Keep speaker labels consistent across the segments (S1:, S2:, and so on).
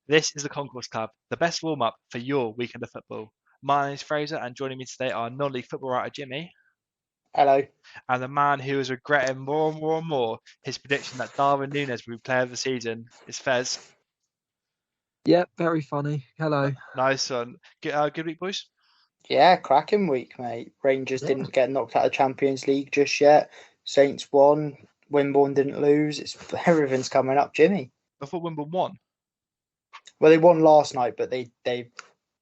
S1: This is the Concourse Club, the best warm-up for your weekend of football. My name is Fraser, and joining me today are non-league football writer Jimmy,
S2: Hello.
S1: and the man who is regretting more and more and more his prediction that Darwin Núñez will be player of the season is Fez.
S3: Yep, very funny. Hello.
S1: Nice one. Good week, boys.
S2: Yeah, cracking week, mate. Rangers didn't get knocked out of Champions League just yet. Saints won. Wimbledon didn't lose. Everything's coming up, Jimmy.
S1: I thought Wimbledon won.
S2: Well, they won last night, but they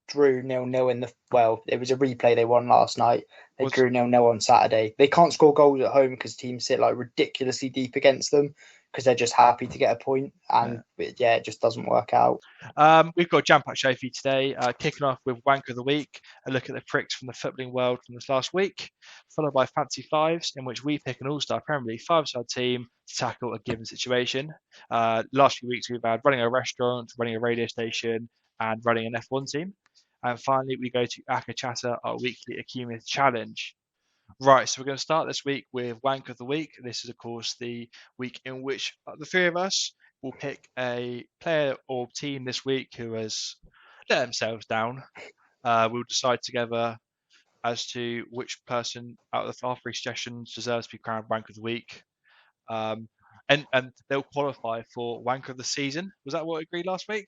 S2: drew 0-0 in the. Well, it was a replay. They won last night. They drew 0-0 on Saturday. They can't score goals at home because teams sit like ridiculously deep against them because they're just happy to get a point, and it just doesn't work out.
S1: We've got a jam-packed show for you today, kicking off with Wank of the Week, a look at the pricks from the footballing world from this last week, followed by Fancy Fives, in which we pick an all-star Premier League five-star team to tackle a given situation. Last few weeks we've had running a restaurant, running a radio station, and running an F1 team. And finally, we go to Akachata, our weekly Accumulators challenge. Right, so we're going to start this week with Wank of the Week. This is, of course, the week in which the three of us will pick a player or team this week who has let themselves down. We'll decide together as to which person out of our three suggestions deserves to be crowned Wank of the Week. And they'll qualify for Wank of the Season. Was that what we agreed last week?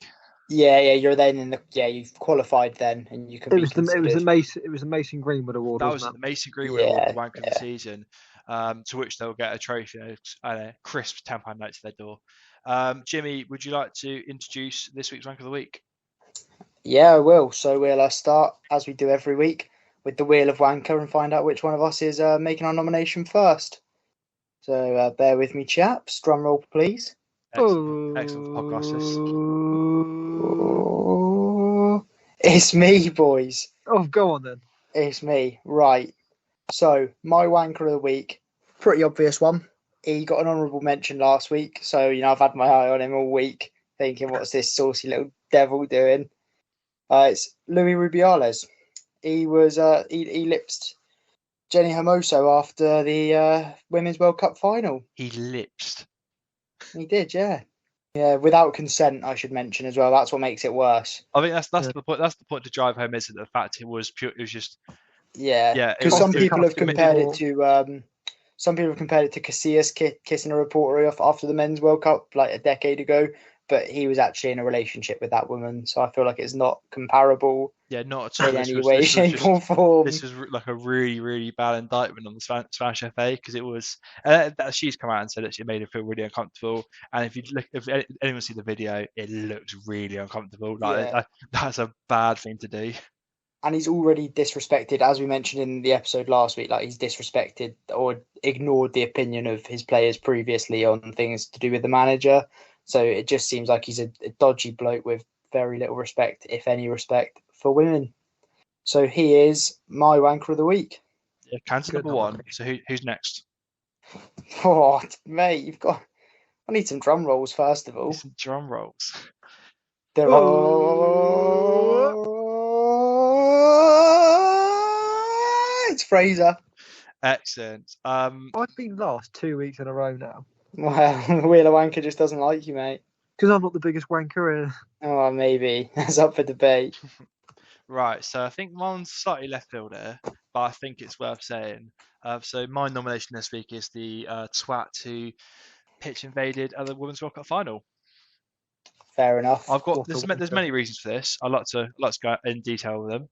S2: Yeah, you're then in the you've qualified then, and you can.
S3: It was the Mason Greenwood Award.
S1: That was the Mason Greenwood Award, the Wank of the Season, to which they'll get a trophy, a crisp £10 note to their door. Jimmy, would you like to introduce this week's Wank of the Week?
S2: Yeah, I will. So we'll start as we do every week with the Wheel of Wanker and find out which one of us is making our nomination first. So bear with me, chaps. Drum roll, please.
S1: Excellent podcasters.
S2: It's me, boys.
S3: Oh, go on then.
S2: It's me. Right. So my wanker of the week, pretty obvious one. He got an honourable mention last week, so I've had my eye on him all week, thinking, what's this saucy little devil doing? It's Luis Rubiales. He was he lipsed Jenny Hermoso after the Women's World Cup final.
S1: He lipsed.
S2: He did, yeah. Yeah, without consent, I should mention as well. That's what makes it worse.
S1: I think that's the point. That's the point to drive home, isn't it? The fact it was pure. It was just.
S2: Yeah. Because some people have compared it to. Some people have compared it to Casillas kissing a reporter after the Men's World Cup like a decade ago, but he was actually in a relationship with that woman, so I feel like it's not comparable.
S1: Yeah, not at all.
S2: In any way, shape, or form.
S1: This was like a really, really bad indictment on the Spanish FA because it was. She's come out and said that she made her feel really uncomfortable. And if anyone see the video, it looks really uncomfortable. That's a bad thing to do.
S2: And he's already disrespected, as we mentioned in the episode last week. Like he's disrespected or ignored the opinion of his players previously on things to do with the manager. So it just seems like he's a dodgy bloke with very little respect, if any respect, for women. So he is my wanker of the week.
S1: Yeah, Cancer number one. So who's next?
S2: Oh, mate, you've got. I need some drum rolls first of all.
S1: Some drum rolls.
S2: It's Fraser.
S1: Excellent.
S3: I've been last 2 weeks in a row now.
S2: Well, Wheeler Wanker just doesn't like you, mate.
S3: Because I'm not the biggest wanker in.
S2: Oh, maybe. That's up for debate.
S1: Right, so I think mine's slightly left field here, but I think it's worth saying. So my nomination this week is the twat who pitch invaded at the Women's World Cup final.
S2: Fair enough.
S1: I've got there's many reasons for this. I'd like to go in detail with them.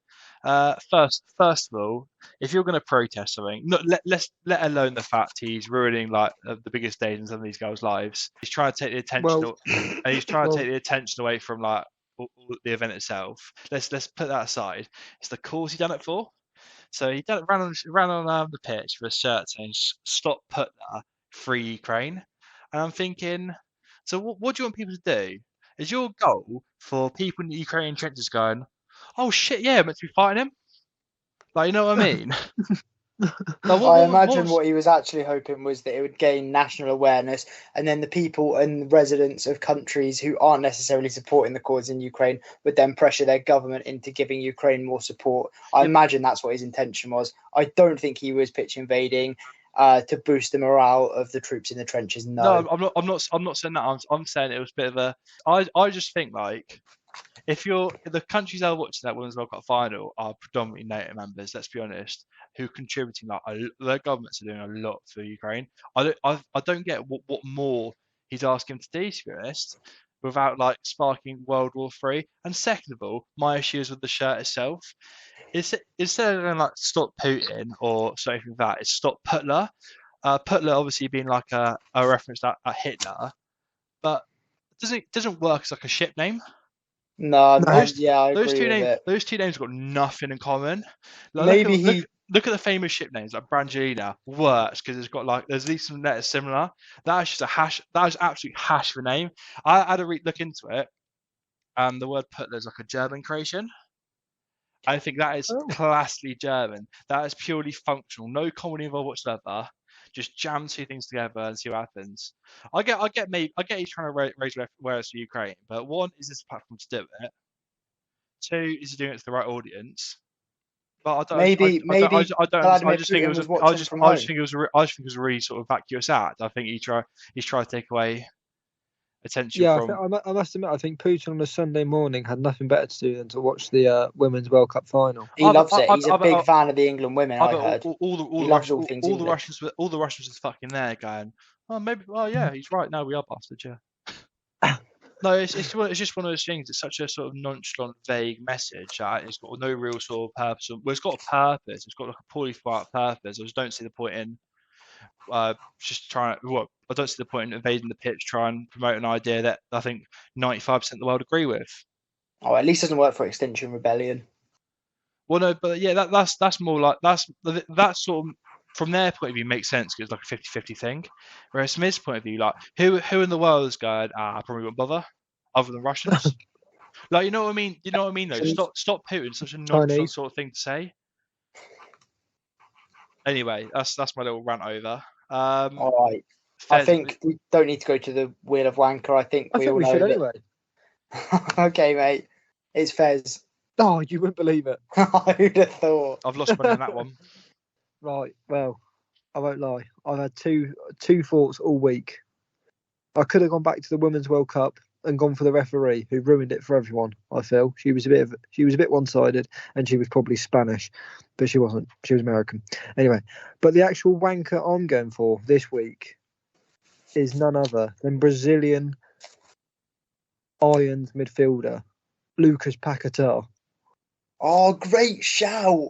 S1: First of all, if you're going to protest something, let alone the fact he's ruining like the biggest days in some of these girls' lives. He's trying to take the attention, and he's trying to take the attention away from like the event itself. Let's put that aside. It's the cause he done it for. So he ran on the pitch with a shirt saying "Stop Putler, Free Ukraine," and I'm thinking, so what do you want people to do? Is your goal for people in the Ukrainian trenches going, oh shit, yeah, I'm meant to be fighting him? Like, you know what I mean?
S2: I imagine what he was actually hoping was that it would gain national awareness, and then the people and residents of countries who aren't necessarily supporting the cause in Ukraine would then pressure their government into giving Ukraine more support. I imagine that's what his intention was. I don't think he was pitch invading. to boost the morale of the troops in the trenches. No.
S1: I'm not saying that. I'm saying it was a bit of a. I just think like if the countries that are watching that Women's World Cup final are predominantly NATO members. Let's be honest, who are contributing like their governments are doing a lot for Ukraine. I don't get what more he's asking them to do, to be honest, without like sparking World War III. And second of all, my issue is with the shirt itself. Instead of going like stop Putin or something like that, it's stop Putler. Putler obviously being like a reference to Hitler, but it doesn't work as like a ship name.
S2: No, I agree with it.
S1: Those two names have got nothing in common. Like,
S2: Maybe
S1: look at the famous ship names like Brangelina works because it's got like there's at least some letters similar. That is just a hash. That is absolute hash of a name. I had a look into it, and the word Putler is like a German creation. I think that is classically German. That is purely functional. No comedy involved whatsoever. Just jam two things together and see what happens. I get he's trying to raise awareness for Ukraine, but one, is this a platform to do it? Two, is he doing it to the right audience? But I don't. I just think it was a really sort of vacuous act. I think he's trying to take away attention from.
S3: I must admit, I think Putin on a Sunday morning had nothing better to do than to watch the Women's World Cup final.
S2: He loves it. He's a big fan of the England women. I heard.
S1: All the Russians are fucking there going. Oh, maybe. Oh, yeah, he's right. No, we are bastards. Yeah. No, it's just one of those things. It's such a sort of nonchalant, vague message that it's got no real sort of purpose. Well, it's got a purpose. It's got like a poorly thought out purpose. I just don't see the point in just trying. I don't see the point in invading the pitch, try and promote an idea that I think 95% of the world agree with.
S2: Oh, at least it doesn't work for Extinction Rebellion.
S1: Well, no, but yeah, that's more like that's sort of from their point of view makes sense because it's like a 50-50 thing. Whereas from his point of view, like who in the world is going? I probably won't bother, other than Russians. Like you know what I mean? You know what I mean? Though, stop Putin. Such a nonchalant sort of thing to say. Anyway, that's my little rant over.
S2: All right. I think we don't need to go to the Wheel of Wanker. I think we should anyway. Okay, mate. It's Fez.
S3: Oh, you wouldn't believe it.
S2: Who'd have thought?
S1: I've lost money on that one.
S3: Right. Well, I won't lie. I've had two thoughts all week. I could have gone back to the Women's World Cup and gone for the referee who ruined it for everyone. I feel she was a bit one-sided, and she was probably Spanish, but she wasn't. She was American. Anyway, but the actual wanker I'm going for this week is none other than Brazilian ironed midfielder Lucas Paquetá.
S2: Oh, great shout!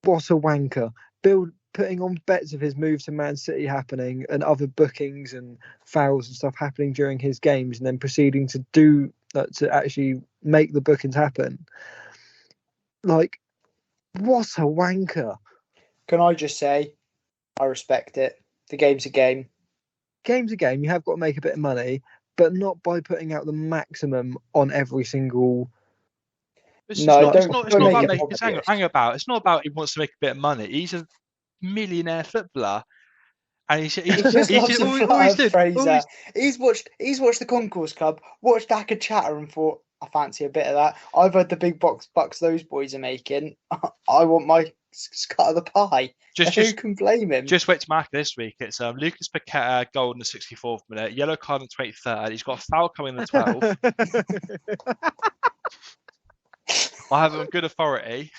S3: What a wanker! Putting on bets of his move to Man City happening and other bookings and fouls and stuff happening during his games, and then proceeding to do that to actually make the bookings happen. Like, what a wanker!
S2: Can I just say, I respect it. The game's a game.
S3: Game's a game. You have got to make a bit of money, but not by putting out the maximum on every single.
S1: It's not about he wants to make a bit of money. He's a millionaire footballer, and he's
S2: watched the Concourse Club, watched Daka Chatter, and thought, I fancy a bit of that. I've heard the big bucks those boys are making. I want my cut of the pie. Who can blame him?
S1: Just wait to mark this week. It's Lucas Paquetá goal in the 64th minute, yellow card in the 23rd. He's got a foul coming in the 12th. I have a good authority.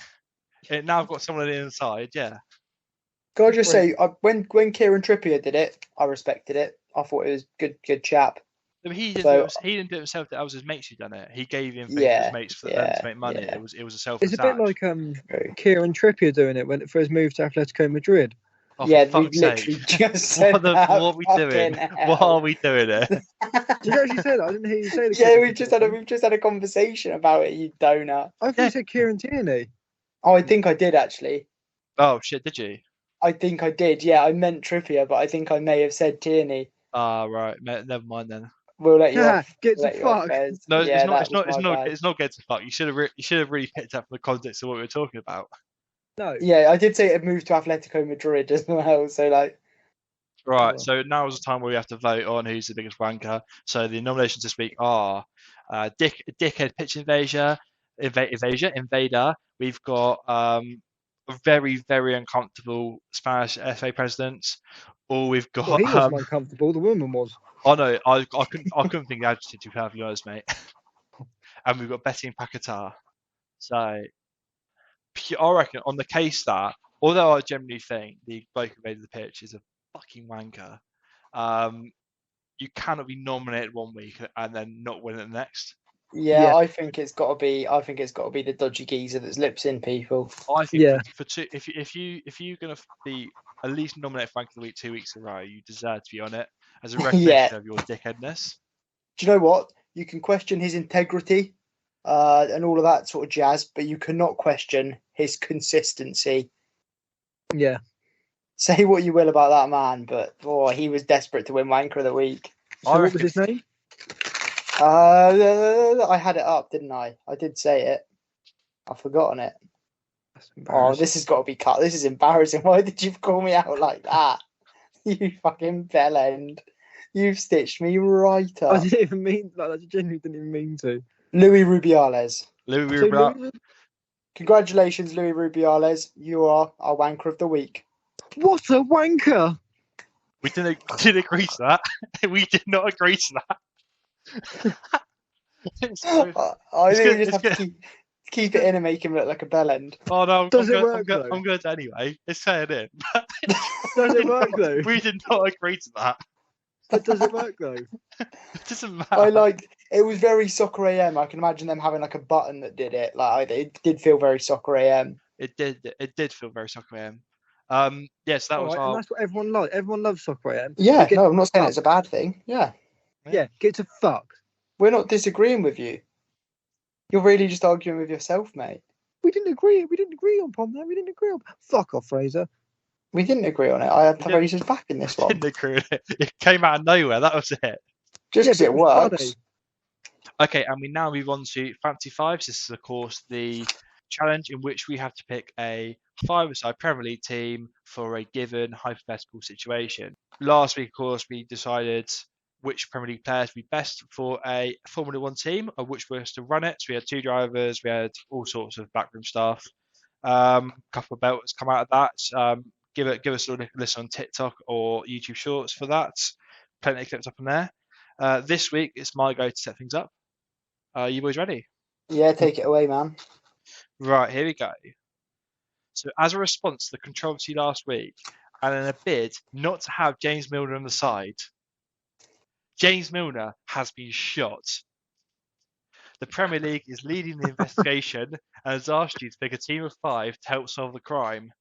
S1: Now I've got someone on the inside. Yeah.
S2: Can I just say, when Kieran Trippier did it, I respected it. I thought it was good chap.
S1: But he didn't do it himself. That was his mates who done it. He gave him things to his mates for them to make money. Yeah. It was a self.
S3: It's a bit like Kieran Trippier doing it for his move to Atletico Madrid.
S1: Oh,
S2: yeah, we literally just said
S1: what are we doing? What are we doing here?
S3: Did you actually say that? I didn't hear you say that.
S2: Yeah, we've just had a conversation about it, you donut.
S3: I thought you said Kieran Tierney.
S2: Oh, I think I did actually.
S1: Oh shit, did you?
S2: I think I did. Yeah, I meant Trippier, but I think I may have said Tierney.
S1: Ah, right. Never mind then.
S2: We'll let you off.
S3: Get to fuck.
S1: No, it's not get to fuck. You should have really picked up from the context of what we were talking about.
S3: No.
S2: Yeah, I did say it moved to Atletico Madrid as well. So like.
S1: Right. So now is the time where we have to vote on who's the biggest wanker. So the nominations this week are Dickhead Pitch Invader. We've got very, very uncomfortable Spanish FA presidents, or we've got.
S3: Well, he wasn't uncomfortable. The woman was.
S1: Oh no, I couldn't think of adjective, to be perfectly honest, mate. And we've got Betty and Paquetá. So I reckon on the case that, although I generally think the bloke who made the pitch is a fucking wanker, you cannot be nominated one week and then not win it the next.
S2: Yeah, I think it's got to be. I think it's got to be the dodgy geezer that's lips in people.
S1: I think for two, if you're gonna be at least nominated for Rank of the Week 2 weeks in a row, you deserve to be on it as a recognition of your dickheadness.
S2: Do you know what? You can question his integrity and all of that sort of jazz, but you cannot question his consistency.
S3: Yeah.
S2: Say what you will about that man, but he was desperate to win Wanker of the Week.
S3: So what was his name?
S2: I had it up, didn't I? I did say it. I've forgotten it. This has got to be cut. This is embarrassing. Why did you call me out like that? You fucking bellend. You've stitched me right up.
S3: I didn't even mean like I genuinely didn't even mean to.
S2: Louis Rubiales.
S1: Louis
S2: Congratulations, Louis Rubiales. You are our Wanker of the Week.
S3: What a wanker!
S1: We didn't agree to that. We did not agree to that.
S2: I think we just have to keep it in and make him look like a bellend.
S1: Oh no, I'm good anyway. It's saying it.
S3: Does it work though?
S1: We did not agree to that.
S3: But does it work though?
S1: It doesn't matter.
S2: It was very Soccer AM. I can imagine them having like a button that did it. Like it did feel very Soccer AM.
S1: It did feel very Soccer AM. Yes, that was.
S3: And that's what everyone likes. Everyone loves Soccer AM.
S2: Yeah, no, I'm not saying it's a bad thing. Yeah,
S3: get to fuck.
S2: We're not disagreeing with you. You're really just arguing with yourself, mate.
S3: We didn't agree upon that. We didn't agree on. Fuck off, Fraser.
S2: We didn't agree on it. I had Fraser's back in this one.
S1: Didn't agree on it. It came out of nowhere. That was it.
S2: Just because it works.
S3: Funny.
S1: Okay, and we now move on to Fancy Fives. This is, of course, the challenge in which we have to pick a five-a-side Premier League team for a given hypothetical situation. Last week, of course, we decided which Premier League players would be best for a Formula One team, of which we were to run it. So we had 2 drivers, we had all sorts of backroom staff. A couple of belts come out of that. Give us a listen on TikTok or YouTube Shorts for that. Plenty of clips up on there. This week, it's my go to set things up. You boys ready?
S2: Yeah, take it away, man.
S1: Right, here we go. So as a response to the controversy last week, and in a bid not to have James Milner on the side, James Milner has been shot. The Premier League is leading the investigation and has asked you to pick a team of 5 to help solve the crime.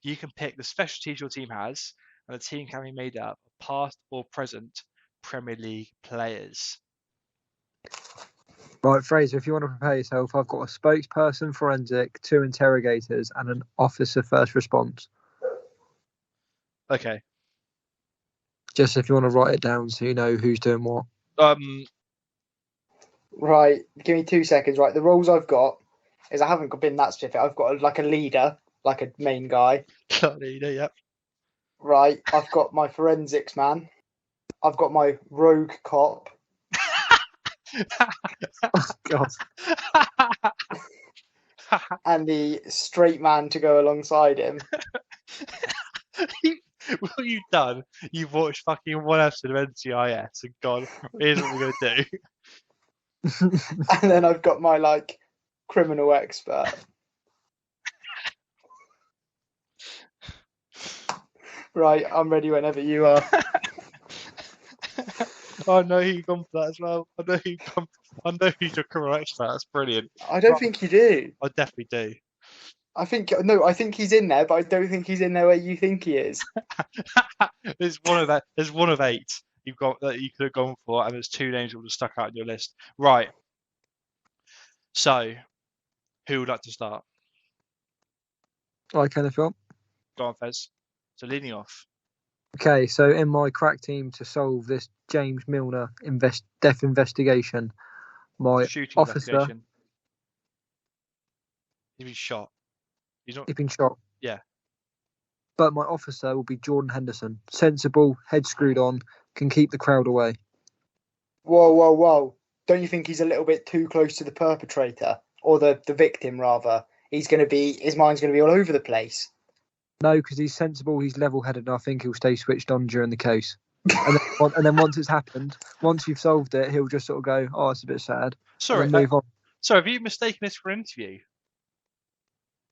S1: You can pick the specialties your team has, and the team can be made up of past or present Premier League players.
S3: Right, Fraser, if you want to prepare yourself, I've got a spokesperson, forensic, 2 interrogators, and an officer first response.
S1: Okay.
S3: Just if you want to write it down so you know who's doing what.
S2: Right, give me 2 seconds. Right, the roles I've got is I haven't been that specific. I've got like a leader, like a main guy.
S1: Leader, yep.
S2: Right, I've got my forensics man. I've got my rogue cop.
S3: Oh, God.
S2: And the straight man to go alongside him.
S1: What have you done? You've watched fucking one episode of NCIS and gone, here's what we're going to do.
S2: And then I've got my, like, criminal expert. Right, I'm ready whenever you are.
S1: I know who you've gone for that as well. I know who's your criminal expert. That's brilliant.
S2: I don't think you do.
S1: I definitely do.
S2: I think he's in there, but I don't think he's in there where you think he is.
S1: There's one of 8 you've got that you could have gone for, and there's 2 names that would have stuck out in your list. Right. So, who would like to start?
S3: I can if you want.
S1: Go on, Fez. So leading off.
S3: Okay, so in my crack team to solve this James Milner death investigation, my
S1: Shooting
S3: officer.
S1: Investigation. He's been shot. He's
S3: been shot.
S1: Yeah.
S3: But my officer will be Jordan Henderson. Sensible, head screwed on, can keep the crowd away.
S2: Whoa. Don't you think he's a little bit too close to the perpetrator? Or the victim, rather? his mind's going to be all over the place.
S3: No, because he's sensible, he's level-headed, and I think he'll stay switched on during the case. And then once it's happened, once you've solved it, he'll just sort of go, "Oh, it's a bit sad."
S1: Sorry,
S3: and then move on.
S1: Sorry, have you mistaken this for an interview?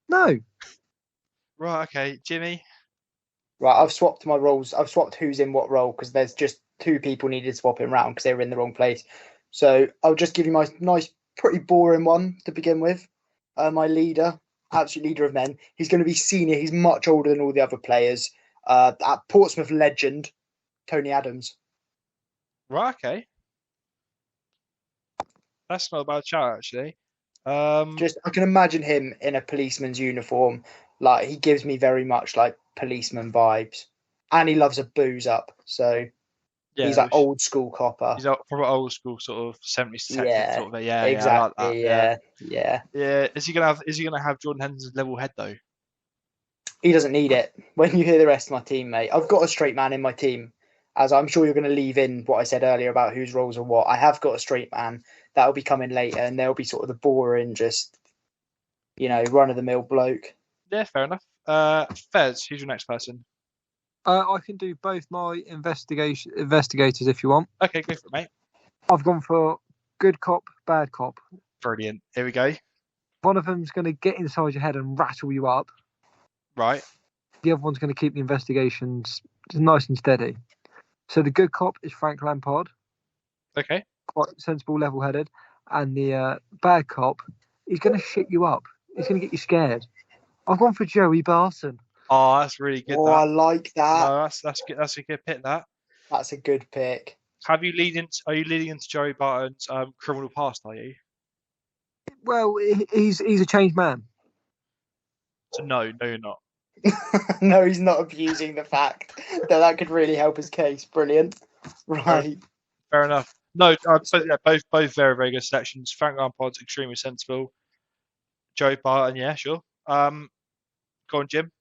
S3: No.
S1: Right, okay. Jimmy?
S2: Right, I've swapped my roles. I've swapped who's in what role because there's just 2 people needed swapping around because they were in the wrong place. So I'll just give you my nice, pretty boring one to begin with. My leader, absolute leader of men. He's going to be senior. He's much older than all the other players. At Portsmouth legend, Tony Adams.
S1: Right, okay. That's not a bad shout, actually.
S2: Just I can imagine him in a policeman's uniform. Like he gives me very much like policeman vibes, and he loves a booze up. So
S1: yeah,
S2: he's like old school copper.
S1: He's probably old school sort of 70s detective
S2: Yeah,
S1: sort of. Yeah,
S2: exactly.
S1: Yeah, I like that.
S2: Yeah.
S1: Yeah. Is he gonna have Jordan Henderson's level head though?
S2: He doesn't need it. When you hear the rest of my team, mate, I've got a straight man in my team. As I'm sure you're going to leave in what I said earlier about whose roles are what. I have got a straight man that'll be coming later, and they'll be sort of the boring, just run of the mill bloke.
S1: Yeah, fair enough. Fez, who's your next person?
S3: I can do both my investigators if you want.
S1: Okay, go for it, mate.
S3: I've gone for good cop, bad cop.
S1: Brilliant. Here we go.
S3: One of them's going to get inside your head and rattle you up.
S1: Right.
S3: The other one's going to keep the investigations nice and steady. So the good cop is Frank Lampard.
S1: Okay.
S3: Quite sensible, level-headed. And the bad cop, he's going to shit you up. He's going to get you scared. I've gone for Joey Barton.
S1: Oh, that's really good.
S2: Oh, I like that.
S1: No, that's good. That's a good pick.
S2: That's a good pick.
S1: Are you leading into Joey Barton's criminal past? Are you?
S3: Well, he's a changed man.
S1: So no, you're not.
S2: No, he's not abusing the fact that could really help his case. Brilliant. Right.
S1: Fair enough. No, both very, very good selections. Frank Lampard's extremely sensible. Joey Barton, yeah, sure. Go on, Jim.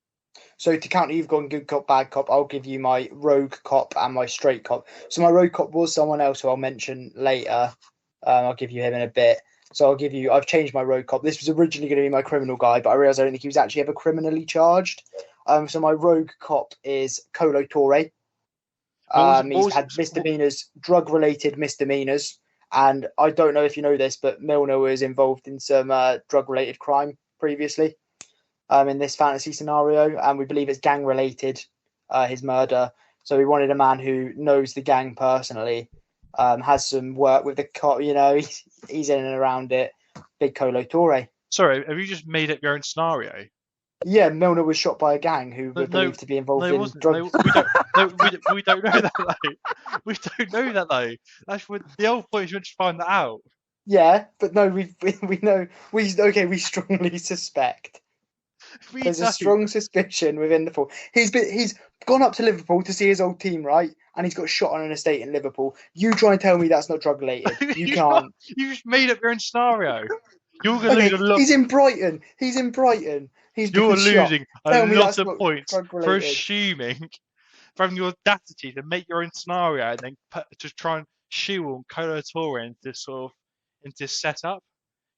S2: So to counter, you've gone good cop, bad cop. I'll give you my rogue cop and my straight cop. So my rogue cop was someone else who I'll mention later. I'll give you him in a bit. So I've changed my rogue cop. This was originally going to be my criminal guy, but I realised I don't think he was actually ever criminally charged. So my rogue cop is Kolo Torre. He's had misdemeanors, drug-related misdemeanors. And I don't know if you know this, but Milner was involved in some drug-related crime previously in this fantasy scenario. And we believe it's gang-related, his murder. So we wanted a man who knows the gang personally. Has some work with the cop, he's in and around it. Big Kolo Torre.
S1: Sorry, have you just made up your own scenario?
S2: Yeah, Milner was shot by a gang who were believed to be involved in drugs.
S1: We don't know that though. We don't know that though. That's what the whole point is. You want to find that out.
S2: Yeah, but no, we know. We strongly suspect. There's a strong suspicion within the pool. He's gone up to Liverpool to see his old team, right? And he's got shot on an estate in Liverpool. You try and tell me that's not drug related. You can't.
S1: You just made up your own scenario. You're going to lose a lot.
S2: He's in Brighton.
S1: You're losing a lot of points for assuming, for having the audacity to make your own scenario and then to try and shoehorn Kolo Torre into this setup.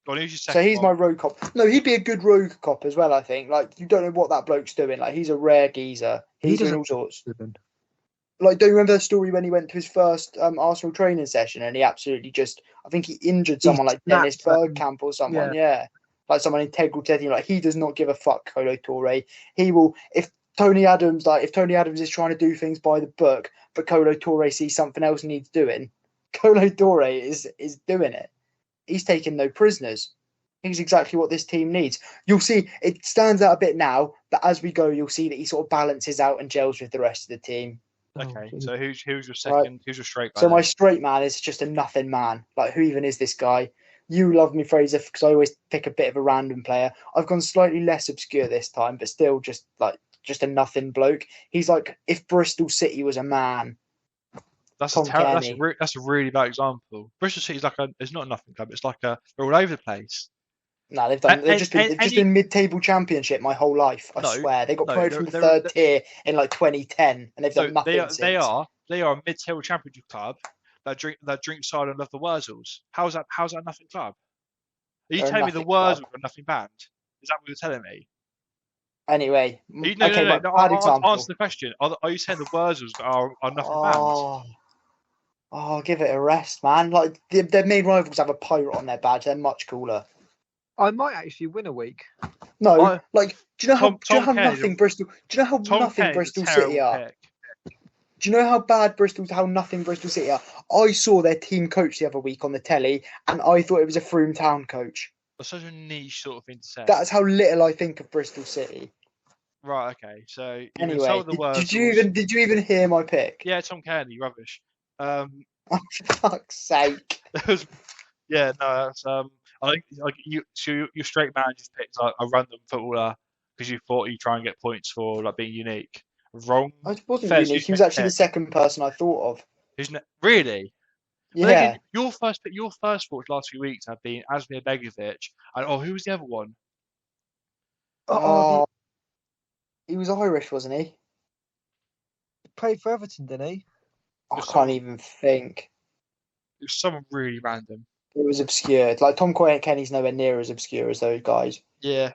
S2: So he's my rogue cop. No, he'd be a good rogue cop as well, I think. Like, you don't know what that bloke's doing. Like, he's a rare geezer. He's doing all sorts. Like, don't you remember the story when he went to his first Arsenal training session and he absolutely I think he injured someone like Dennis Bergkamp or someone, yeah. Like someone integral to him. Like, he does not give a fuck, Kolo Torre. He will, if Tony Adams is trying to do things by the book, but Kolo Torre sees something else needs doing, Kolo Torre is doing it. He's taking no prisoners. He's exactly what this team needs. You'll see it stands out a bit now, but as we go, you'll see that he sort of balances out and gels with the rest of the team.
S1: Okay, so who's your second? Right. Who's your straight man?
S2: So my straight man is just a nothing man. Like, who even is this guy? You love me, Fraser, because I always pick a bit of a random player. I've gone slightly less obscure this time, but still just a nothing bloke. He's like if Bristol City was a man.
S1: That's a really bad example. Bristol City's it's not a nothing club. It's they're all over the place.
S2: No, they've just been mid-table championship my whole life. I swear they got promoted from the third tier in 2010, and they've done nothing since.
S1: They are a mid-table championship club that drink cider and love the Wurzels. How's that nothing club? Are you telling me the Wurzels are nothing band? Is that what you're telling me?
S2: Anyway,
S1: No,
S2: right,
S1: no.
S2: bad
S1: Answer
S2: example.
S1: the question. Are you saying the Wurzels are nothing fans?
S2: Give it a rest, man. Like their main rivals have a pirate on their badge. They're much cooler.
S3: I might actually win a week.
S2: No, like, do you know how
S1: Kenny's
S2: nothing Bristol? Do you know how nothing Bristol City are?
S1: Pick.
S2: Do you know how nothing Bristol City are? I saw their team coach the other week on the telly, and I thought it was a Froome Town coach.
S1: That's such a niche sort of thing to say.
S2: That's how little I think of Bristol City.
S1: Right. Okay. So you
S2: Anyway,
S1: the Wurzels.
S2: did you even hear my pick?
S1: Yeah, Tom Kenny, rubbish.
S2: Oh, for fuck's sake!
S1: Yeah, no, that's I think your straight man just picked like a random footballer because you thought you'd try and get points for like being unique. Wrong.
S2: I wasn't
S1: Fez,
S2: unique. He was actually the second person I thought of.
S1: Really?
S2: Yeah.
S1: Again, your first thoughts last few weeks have been Asmir Begovic and who was the other one?
S2: He was Irish, wasn't he?
S3: He played for Everton, didn't he?
S2: I can't even think.
S1: It was someone really random.
S2: It was obscure. Like Tom Kenny's nowhere near as obscure as those guys.
S1: Yeah.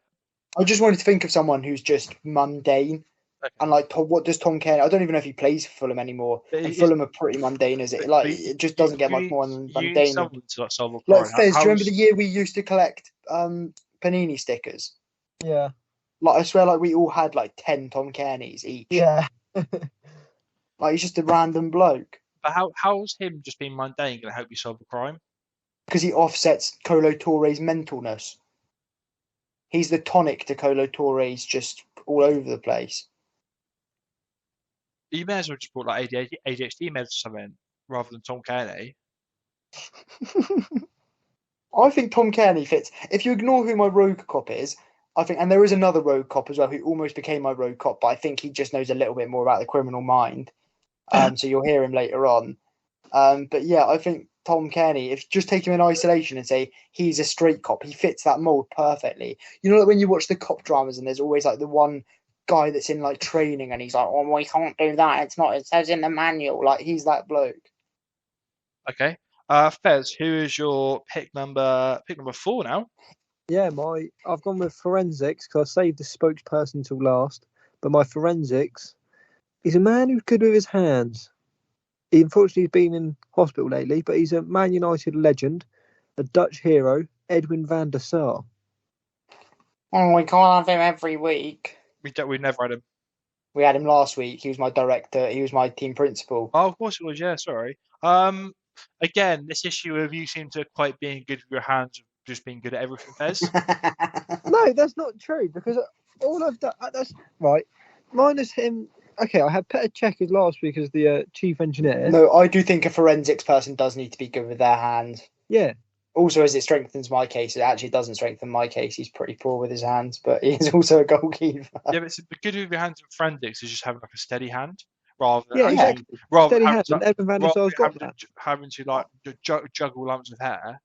S2: I just wanted to think of someone who's just mundane. Okay. And like, what does Tom Kenny? I don't even know if he plays for Fulham anymore. And Fulham are pretty mundane, is it? Like, it just doesn't get much more than mundane.
S1: You need someone to solve a
S2: like Fez, do you remember the year we used to collect Panini stickers?
S3: Yeah.
S2: Like I swear, like we all had like 10 Tom Kennys each.
S3: Yeah.
S2: Like he's just a random bloke.
S1: But how's him just being mundane going to help you solve a crime?
S2: Because he offsets Colo Torre's mentalness. He's the tonic to Colo Torre's just all over the place.
S1: You may as well just put like ADHD meds or something rather than Tom Kenny.
S2: I think Tom Kenny fits. If you ignore who my rogue cop is, I think, and there is another rogue cop as well who almost became my rogue cop, but I think he just knows a little bit more about the criminal mind. So you'll hear him later on. But yeah, I think Tom Kenny, if you just take him in isolation and say he's a straight cop, he fits that mold perfectly. You know, like when you watch the cop dramas and there's always like the one guy that's in like training and he's like, oh, we can't do that. It says in the manual. Like he's that bloke.
S1: Okay. Fez, who is your pick number 4 now?
S3: Yeah, I've gone with forensics because I saved the spokesperson till last. But my forensics is a man who's good with his hands. He unfortunately has been in hospital lately, but he's a Man United legend, a Dutch hero, Edwin van der Sar.
S2: Oh, we can't have him every week.
S1: We never had him.
S2: We had him last week. He was my director. He was my team principal.
S1: Oh, of course it was. Yeah, sorry. Again, this issue of you seem to quite being good with your hands, just being good at everything, Fez.
S3: No, that's not true because all I've done, that's right. Minus him. Okay, I had Peter Checkers last week as the chief engineer.
S2: No, I do think a forensics person does need to be good with their hands.
S3: Yeah.
S2: Also, as it strengthens my case, it actually doesn't strengthen my case. He's pretty poor with his hands, but he is also a goalkeeper.
S1: Yeah, but good with your hands in forensics is just having like a steady hand rather than
S3: exactly. Steady hand. Edwin van der Sar's got that.
S1: Having to like juggle lumps of hair.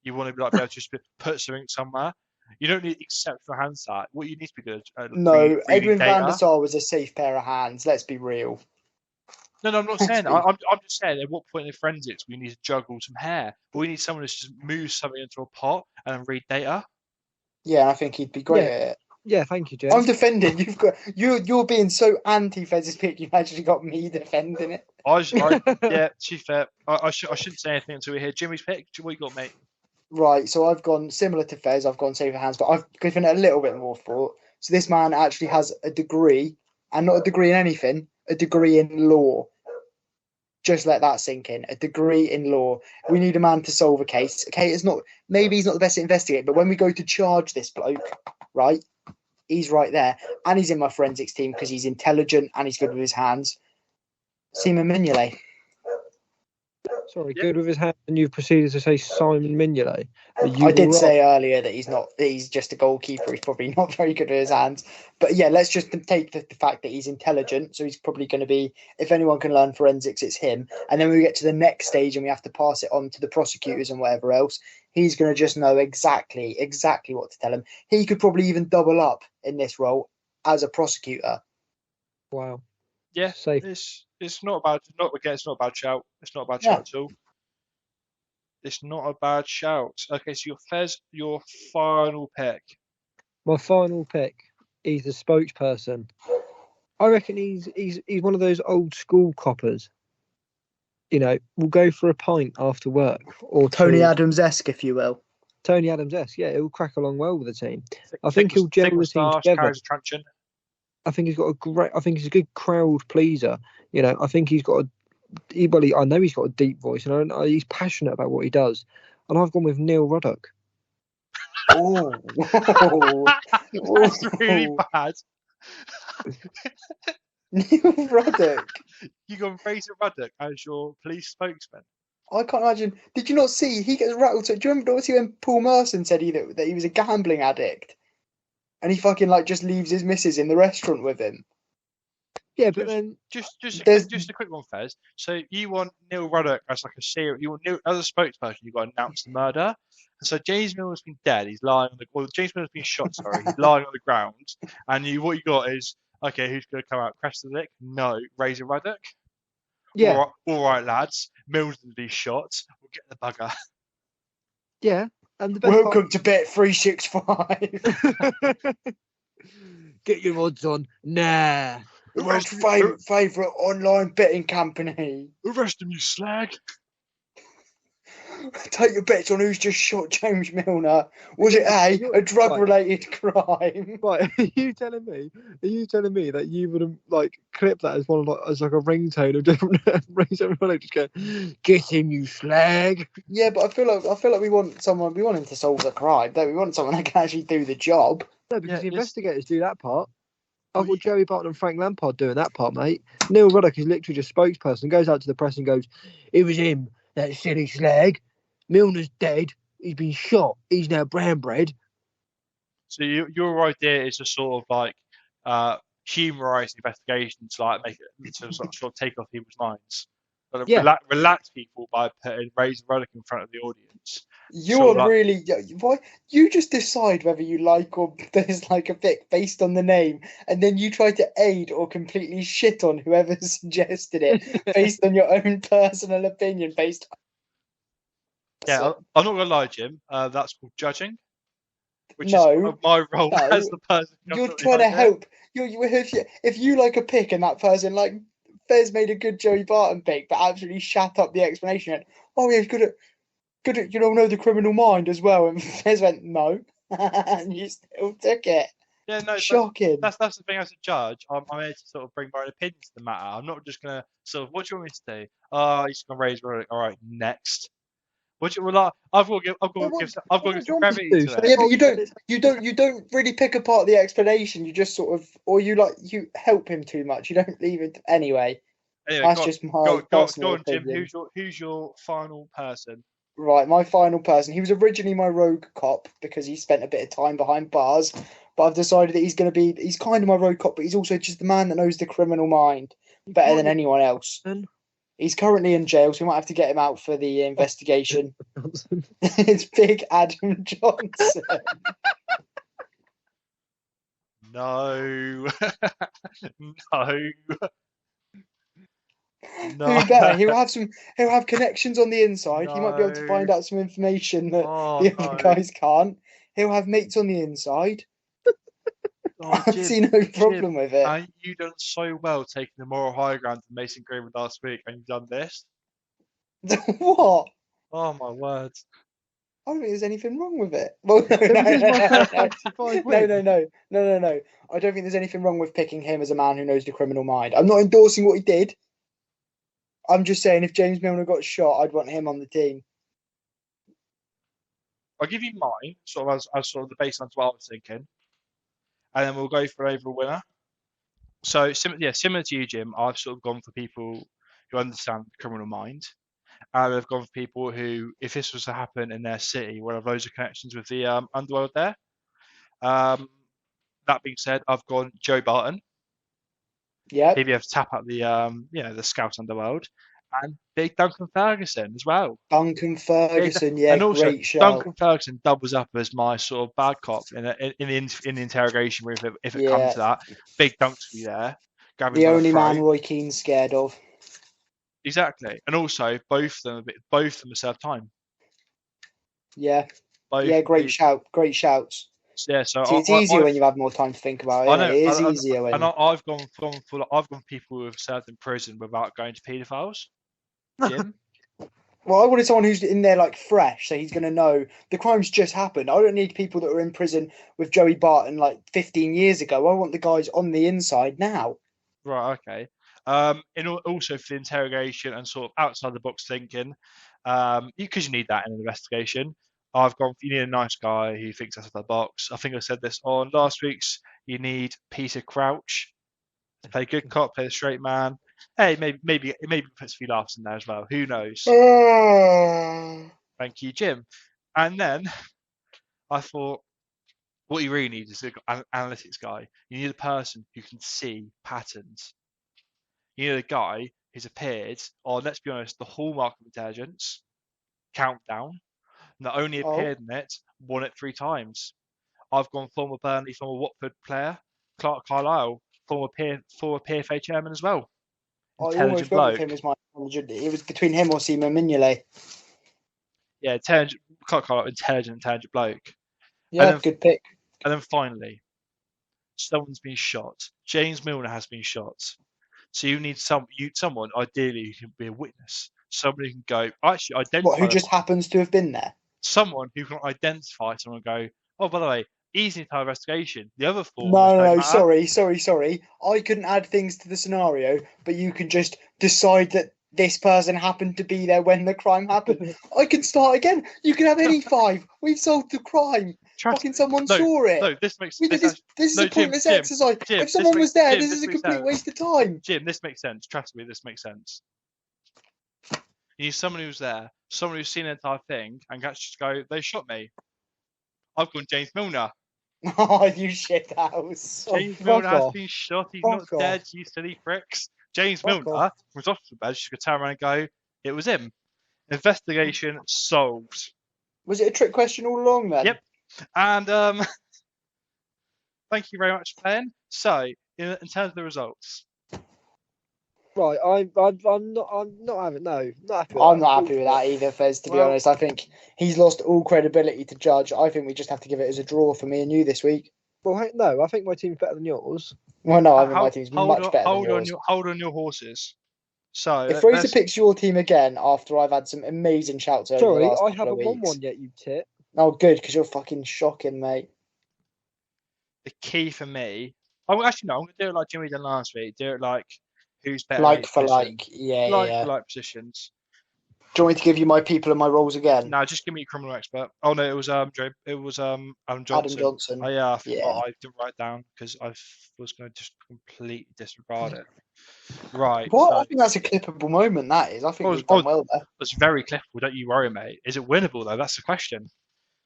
S1: You want to be be able to just put something somewhere. You don't need exceptional hand sight. What you need to be good at.
S2: No, Edwin van der Sar was a safe pair of hands. Let's be real.
S1: No, I'm not saying that. I'm just saying at what point in forensics we need to juggle some hair. But we need someone who just moves something into a pot and read data.
S2: Yeah, I think he'd be great at it.
S3: Yeah, thank you, James.
S2: I'm defending. You're being so anti-Fez's pick. You've actually got me defending it.
S1: Yeah, to be fair, I shouldn't say anything until we hear Jimmy's pick. What you got, mate?
S2: Right, so I've gone similar to Fez. I've gone safer hands, but I've given it a little bit more thought. So this man actually has a degree, and not a degree in anything, a degree in law. Just let that sink in. A degree in law. We need a man to solve a case. Okay, maybe he's not the best at investigating, but when we go to charge this bloke, right, he's right there, and he's in my forensics team because he's intelligent and he's good with his hands. Simon Mignolet.
S3: Sorry, good with his hands, and you've proceeded to say Simon Mignolet.
S2: I did say earlier that he's just a goalkeeper. He's probably not very good with his hands. But yeah, let's just take the fact that he's intelligent. So he's probably going to be, if anyone can learn forensics, it's him. And then when we get to the next stage and we have to pass it on to the prosecutors and whatever else, he's going to just know exactly what to tell him. He could probably even double up in this role as a prosecutor.
S3: Wow.
S1: Yeah,
S3: safe.
S1: It's not a bad shout. It's not a bad shout at all. It's not a bad shout. Okay, so your final pick.
S3: My final pick. He's the spokesperson. I reckon he's one of those old school coppers. You know, we'll go for a pint after work or
S2: Tony
S3: two.
S2: Adams-esque, if you will.
S3: Tony Adams-esque, yeah, he'll crack along well with the team. I think he'll gel the team together.
S1: Carries a truncheon.
S3: I think he's a good crowd pleaser. You know, I think he's got I know he's got a deep voice, and he's passionate about what he does. And I've gone with Neil Ruddock.
S2: Oh,
S1: That's really bad.
S2: Neil Ruddock.
S1: You got Fraser Ruddock as your police spokesman.
S2: I can't imagine. Did you not see? He gets rattled. Do you remember when Paul Merson said that he was a gambling addict, and he fucking just leaves his missus in the restaurant with him?
S3: Yeah, but then
S1: just a quick one, Fez. So you want Neil Ruddock as like a serial? You want Neil as a spokesperson? You've got to announce the murder. And so James Milner's been dead. He's lying on the. James Milner's been shot. Sorry, he's lying on the ground. And what you got is okay. Who's going to come out? Preston Lick? No, Razor Ruddock.
S3: yeah,
S1: All right, lads. Milner's going to be shot. We'll get the bugger.
S3: yeah. And the best
S2: Welcome to Bet 365.
S3: Get your odds on. Nah.
S2: The most favourite online betting company.
S1: Arrest him, you slag.
S2: Take your bets on who's just shot James Milner. Was it a drug-related crime?
S3: Right, are you telling me that you wouldn't clip that as as like a ringtone of different Razor Ruddock just going, get him, you slag?
S2: Yeah, but I feel like we want him to solve the crime, don't we? Want someone that can actually do the job.
S3: No, because the investigators do that part. I've got Joey Barton and Frank Lampard doing that part, mate. Neil Ruddock is literally just spokesperson, goes out to the press and goes, it was him, that silly slag. Milner's dead. He's been shot. He's now brown bread.
S1: So your idea is to sort of humorise the investigation to make it to sort of take off people's minds. But relax people by putting Razor Ruddock in front of the audience.
S2: Why you just decide whether you like or there's a pick based on the name, and then you try to aid or completely shit on whoever suggested it based on your own personal opinion.
S1: Yeah, I'm not gonna lie, Jim. That's called judging, which is my role as the person.
S2: You're trying to help. If you like a pick and that person Fez made a good Joey Barton pick, but absolutely shat up the explanation. Oh yeah, he's good at know the criminal mind as well. And Fez went no, and you still took it.
S1: Yeah, no,
S2: shocking.
S1: That's the thing. As a judge, I'm here to sort of bring my own opinion to the matter. I'm not just gonna what do you want me to do? Oh, he's gonna raise Ruddock. All right, next. I've got to give some gravity to it.
S2: Yeah, but you don't really pick apart the explanation. You just sort of, or you help him too much. You don't leave it anyway. That's just my personal opinion.
S1: Jim. Who's your final person?
S2: Right, my final person. He was originally my rogue cop because he spent a bit of time behind bars. But I've decided that he's kind of my rogue cop, but he's also just the man that knows the criminal mind better than anyone else. He's currently in jail, so we might have to get him out for the investigation. It's Big Adam Johnson.
S1: No. No.
S2: Who better? He'll have connections on the inside. No. He might be able to find out some information that the other guys can't. He'll have mates on the inside. I see no problem with it.
S1: And you done so well taking the moral high ground to Mason Greenwood last week, and you've done this.
S2: What?
S1: Oh my word!
S2: I don't think there's anything wrong with it. Well, no. I don't think there's anything wrong with picking him as a man who knows the criminal mind. I'm not endorsing what he did. I'm just saying, if James Milner got shot, I'd want him on the team.
S1: I'll give you mine, sort of as sort of the baseline to what I was thinking. And then we'll go for an overall winner. So, similar to you, Jim, I've sort of gone for people who understand the criminal mind. And I've gone for people who, if this was to happen in their city, will have loads of connections with the underworld there. That being said, I've gone Joe Barton.
S2: Yeah.
S1: Maybe have to tap out the Scout underworld. And Big Duncan Ferguson as well.
S2: Duncan Ferguson, and also, great show.
S1: Duncan Ferguson doubles up as my sort of bad cop in the interrogation room if it comes to that. Big Dunk's be there.
S2: The only man Roy Keane's scared of.
S1: Exactly, and also both of them serve time.
S2: Yeah, great shouts.
S1: Yeah, so
S2: See, it's easier when you've had more time to think about it.
S1: I know,
S2: It is easier when.
S1: and I've gone for I've gone people who have served in prison without going to paedophiles. Jim.
S2: Well, I wanted someone who's in there like fresh, so he's going to know the crime's just happened. I don't need people that were in prison with Joey Barton like 15 years ago. I want the guys on the inside now.
S1: Right. Okay. Also for the interrogation and sort of outside the box thinking, because you need that in an investigation. I've gone. You need a nice guy who thinks outside the box. I think I said this on last week's. You need Peter Crouch to play good cop, play the straight man. Hey, maybe puts a few laughs in there as well. Who knows? Thank you, Jim. And then I thought, what you really need is an analytics guy. You need a person who can see patterns. You need a guy who's appeared on, let's be honest, the hallmark of intelligence, Countdown. Not only appeared in it, won it 3 times. I've gone former Burnley, former Watford player, Clark Carlisle, former PFA chairman as well.
S2: I almost went with him as my intelligent. It was between him or Simon Mignolet.
S1: Yeah, Clark Carlisle, intelligent bloke.
S2: Yeah, good pick.
S1: And then finally, someone's been shot. James Milner has been shot. So you need someone ideally who can be a witness. Somebody who can go, actually identify.
S2: What, who just happens to have been there?
S1: Someone who can identify someone and go, oh, by the way, easy entire investigation. The other 4.
S2: No, sorry. I couldn't add things to the scenario, but you can just decide that this person happened to be there when the crime happened. I can start again. You can have any 5. We've solved the crime. Fucking someone saw it.
S1: No, this makes
S2: sense. This is a pointless exercise.
S1: Jim,
S2: if someone was there, this is a complete waste of time.
S1: Jim, this makes sense. Trust me, this makes sense. You need someone who's there, someone who's seen the entire thing, and can just go, they shot me. I've gone James Milner.
S2: Oh, you shit house.
S1: James Milner has been shot. He's not dead, you silly pricks. James Milner, from his hospital bed, she could turn around and go, it was him. Investigation solved.
S2: Was it a trick question all along then?
S1: Yep. And thank you very much for playing. So, in terms of the results.
S3: Right, I'm not happy. No, not happy.
S2: I'm not happy with that either, Fez. To be honest, I think he's lost all credibility to judge. I think we just have to give it as a draw for me and you this week.
S3: Well, no, I think my team's better than yours.
S2: Well, no, I think my team's much better than yours.
S1: Hold on your horses. So,
S2: if Fraser picks your team again after I've had some amazing shouts over the last couple of weeks.
S3: Sorry, I haven't won one yet, you tit.
S2: Oh, good, because you're fucking shocking, mate.
S1: The key for me... Oh, actually, no, I'm going to do it like Jimmy did last week. Do it like who's better.
S2: Like for like, yeah.
S1: For like positions.
S2: Do you want me to give you my people and my roles again?
S1: No, just give me a criminal expert. Oh, no, it was Adam Johnson. Adam Johnson. Oh, yeah, I didn't write it down because I was going to just completely disregard it. Right.
S2: What? I think that's a clippable moment, that is. I think we've done well there.
S1: It's very clippable, don't you worry, mate. Is it winnable, though? That's the question.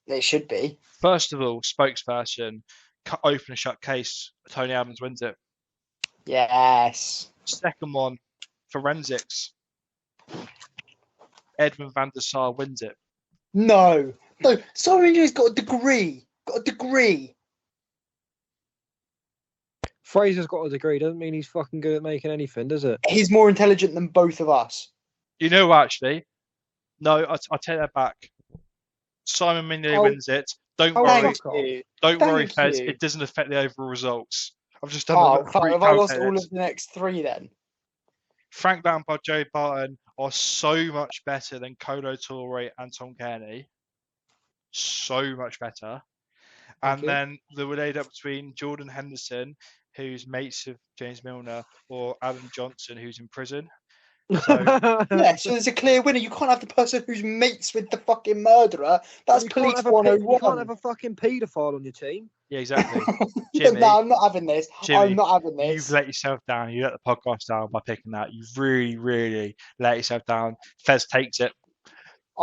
S2: It should be.
S1: First of all, spokesperson, open and shut case, Tony Adams wins it.
S2: Yes.
S1: Second one, forensics. Edwin van der Sar wins it.
S2: No. Sorensen's got a degree.
S3: Fraser's got a degree. Doesn't mean he's fucking good at making anything, does it?
S2: He's more intelligent than both of us.
S1: You know, actually, no, I take that back. Simon Mignolet wins it. Don't worry, Fez. It doesn't affect the overall results. I've just done.
S2: Have I lost all of the next 3 then?
S1: Frank Lampard, Joey Barton are so much better than Colo Toure and Tom Kearney. So much better. And then they were laid up between Jordan Henderson, who's mates of James Milner, or Adam Johnson, who's in prison. So
S2: there's a clear winner. You can't have the person who's mates with the fucking murderer. That's police 101.
S3: You can't have a fucking paedophile on your team.
S1: Yeah, exactly. Jimmy,
S2: no, I'm not having this. I'm not having this.
S1: You've let yourself down. You let the podcast down by picking that. You've really, really let yourself down. Fez takes it.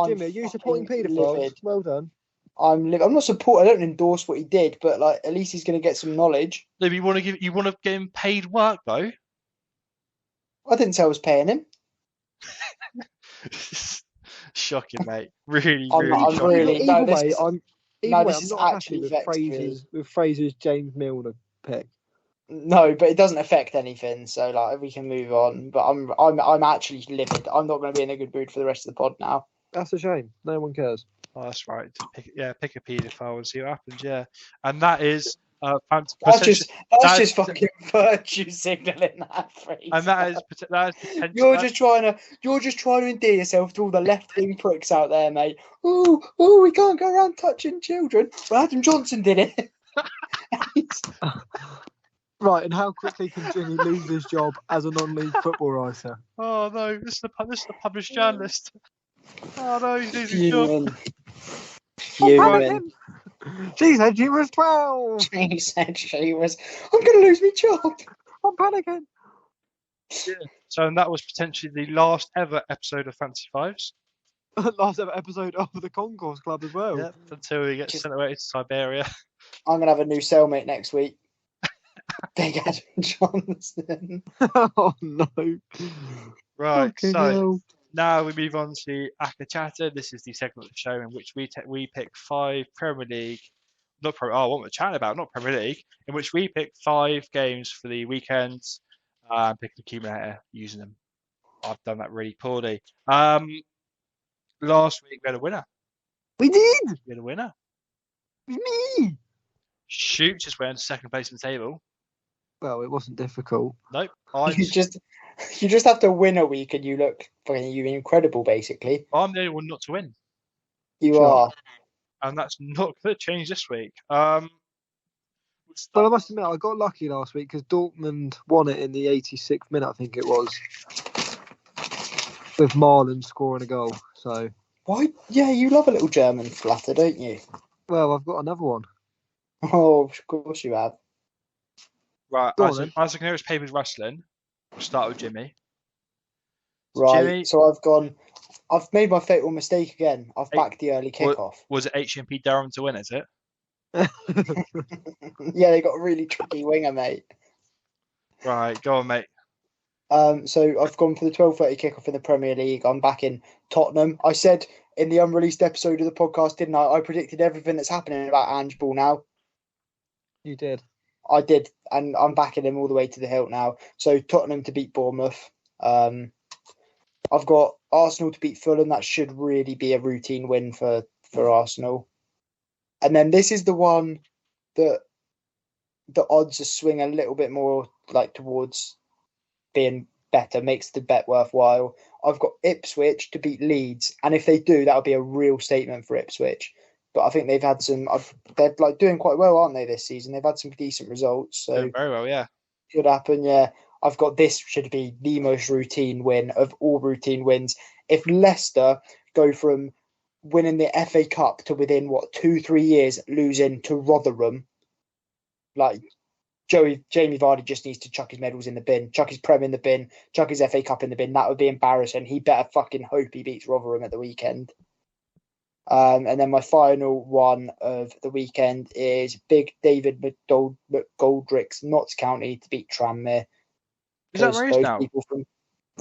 S3: Jimmy, are you supporting paedophiles? Well done.
S2: I'm not supporting. I don't endorse what he did, but like at least he's going to get some knowledge.
S1: No, but you want to get him paid work though.
S2: I didn't say I was paying him.
S1: Shocking, mate. Really shocking.
S2: This is
S3: not happy with Fraser's James Milner pick.
S2: No, but it doesn't affect anything, so we can move on. But I'm actually livid. I'm not going to be in a good mood for the rest of the pod now.
S3: That's a shame. No one cares.
S1: Oh, that's right. Pick a paedophile and see what happens. Yeah, and that is
S2: That's
S1: that is,
S2: just fucking virtue signalling that phrase.
S1: and that is potential.
S2: You're just trying to endear yourself to all the left-wing pricks out there, mate. Oh, we can't go around touching children. Well, Adam Johnson did it.
S3: Right, and how quickly can Jimmy lose his job as a non-league football writer?
S1: Oh no, this is the published journalist. Oh no, he's losing his job.
S2: Human.
S3: She said she was 12.
S2: She said she was. I'm going to lose my job.
S3: I'm panicking.
S1: Yeah. So and that was potentially the last ever episode of Fancy Fives.
S3: Last ever episode of the Concourse Club as well.
S1: Yep, until we get sent away to Siberia.
S2: I'm going to have a new cellmate next week. Big Adam Johnson.
S3: Oh no.
S1: Right,
S3: Okay,
S1: so
S3: no.
S1: now we move on to Aka Chatter. This is the segment of the show in which we pick 5 Premier League, what we're chatting about, not Premier League, in which we pick 5 games for the weekend, pick an accumulator using them. I've done that really poorly. Last week we had a winner.
S3: We did.
S1: We had a winner.
S3: Me.
S1: Shoot just went to second place in the table.
S3: Well, it wasn't difficult.
S1: Nope.
S2: You just have to win a week and you look fucking incredible, basically.
S1: I'm the only one not to win.
S2: You
S3: Sure.
S2: are.
S1: And that's not going to change this week.
S3: But I must admit, I got lucky last week because Dortmund won it in the 86th minute, I think it was, with Marlon scoring a goal. So,
S2: Why? Yeah, you love a little German flatter, don't you?
S3: well, I've got another one.
S2: Oh, of course you have.
S1: Right,
S3: Go on then.
S1: Isaac Harris Papers Wrestling. We'll start with Jimmy.
S2: Right.
S1: Jimmy,
S2: So I've made my fatal mistake again. I've backed the early kickoff.
S1: was it HMP Durham to win, is it?
S2: Yeah, they got a really tricky winger, mate.
S1: Right, go on, mate.
S2: So I've gone for the 12:30 kickoff in the Premier League. I'm back in Tottenham. I said in the unreleased episode of the podcast, didn't I? I predicted everything that's happening about Ange Ball now.
S3: You did.
S2: I did, and I'm backing him all the way to the hilt now. So Tottenham to beat Bournemouth. I've got Arsenal to beat Fulham. That should really be a routine win for Arsenal. And then this is the one that the odds are swing a little bit more like towards being better, makes the bet worthwhile. I've got Ipswich to beat Leeds, and if they do, that'll be a real statement for Ipswich. But I think they've had they're like doing quite well, aren't they, this season? They've had some decent results. So
S1: Doing very well, yeah.
S2: Could happen, yeah. I've got this should be the most routine win of all routine wins. If Leicester go from winning the FA Cup to within 2-3 years losing to Rotherham, like Jamie Vardy just needs to chuck his medals in the bin, chuck his Prem in the bin, chuck his FA Cup in the bin. That would be embarrassing. He better fucking hope he beats Rotherham at the weekend. And then my final one of the weekend is Big David McGoldrick's Notts County to beat Tranmere.
S1: Is that where he is now?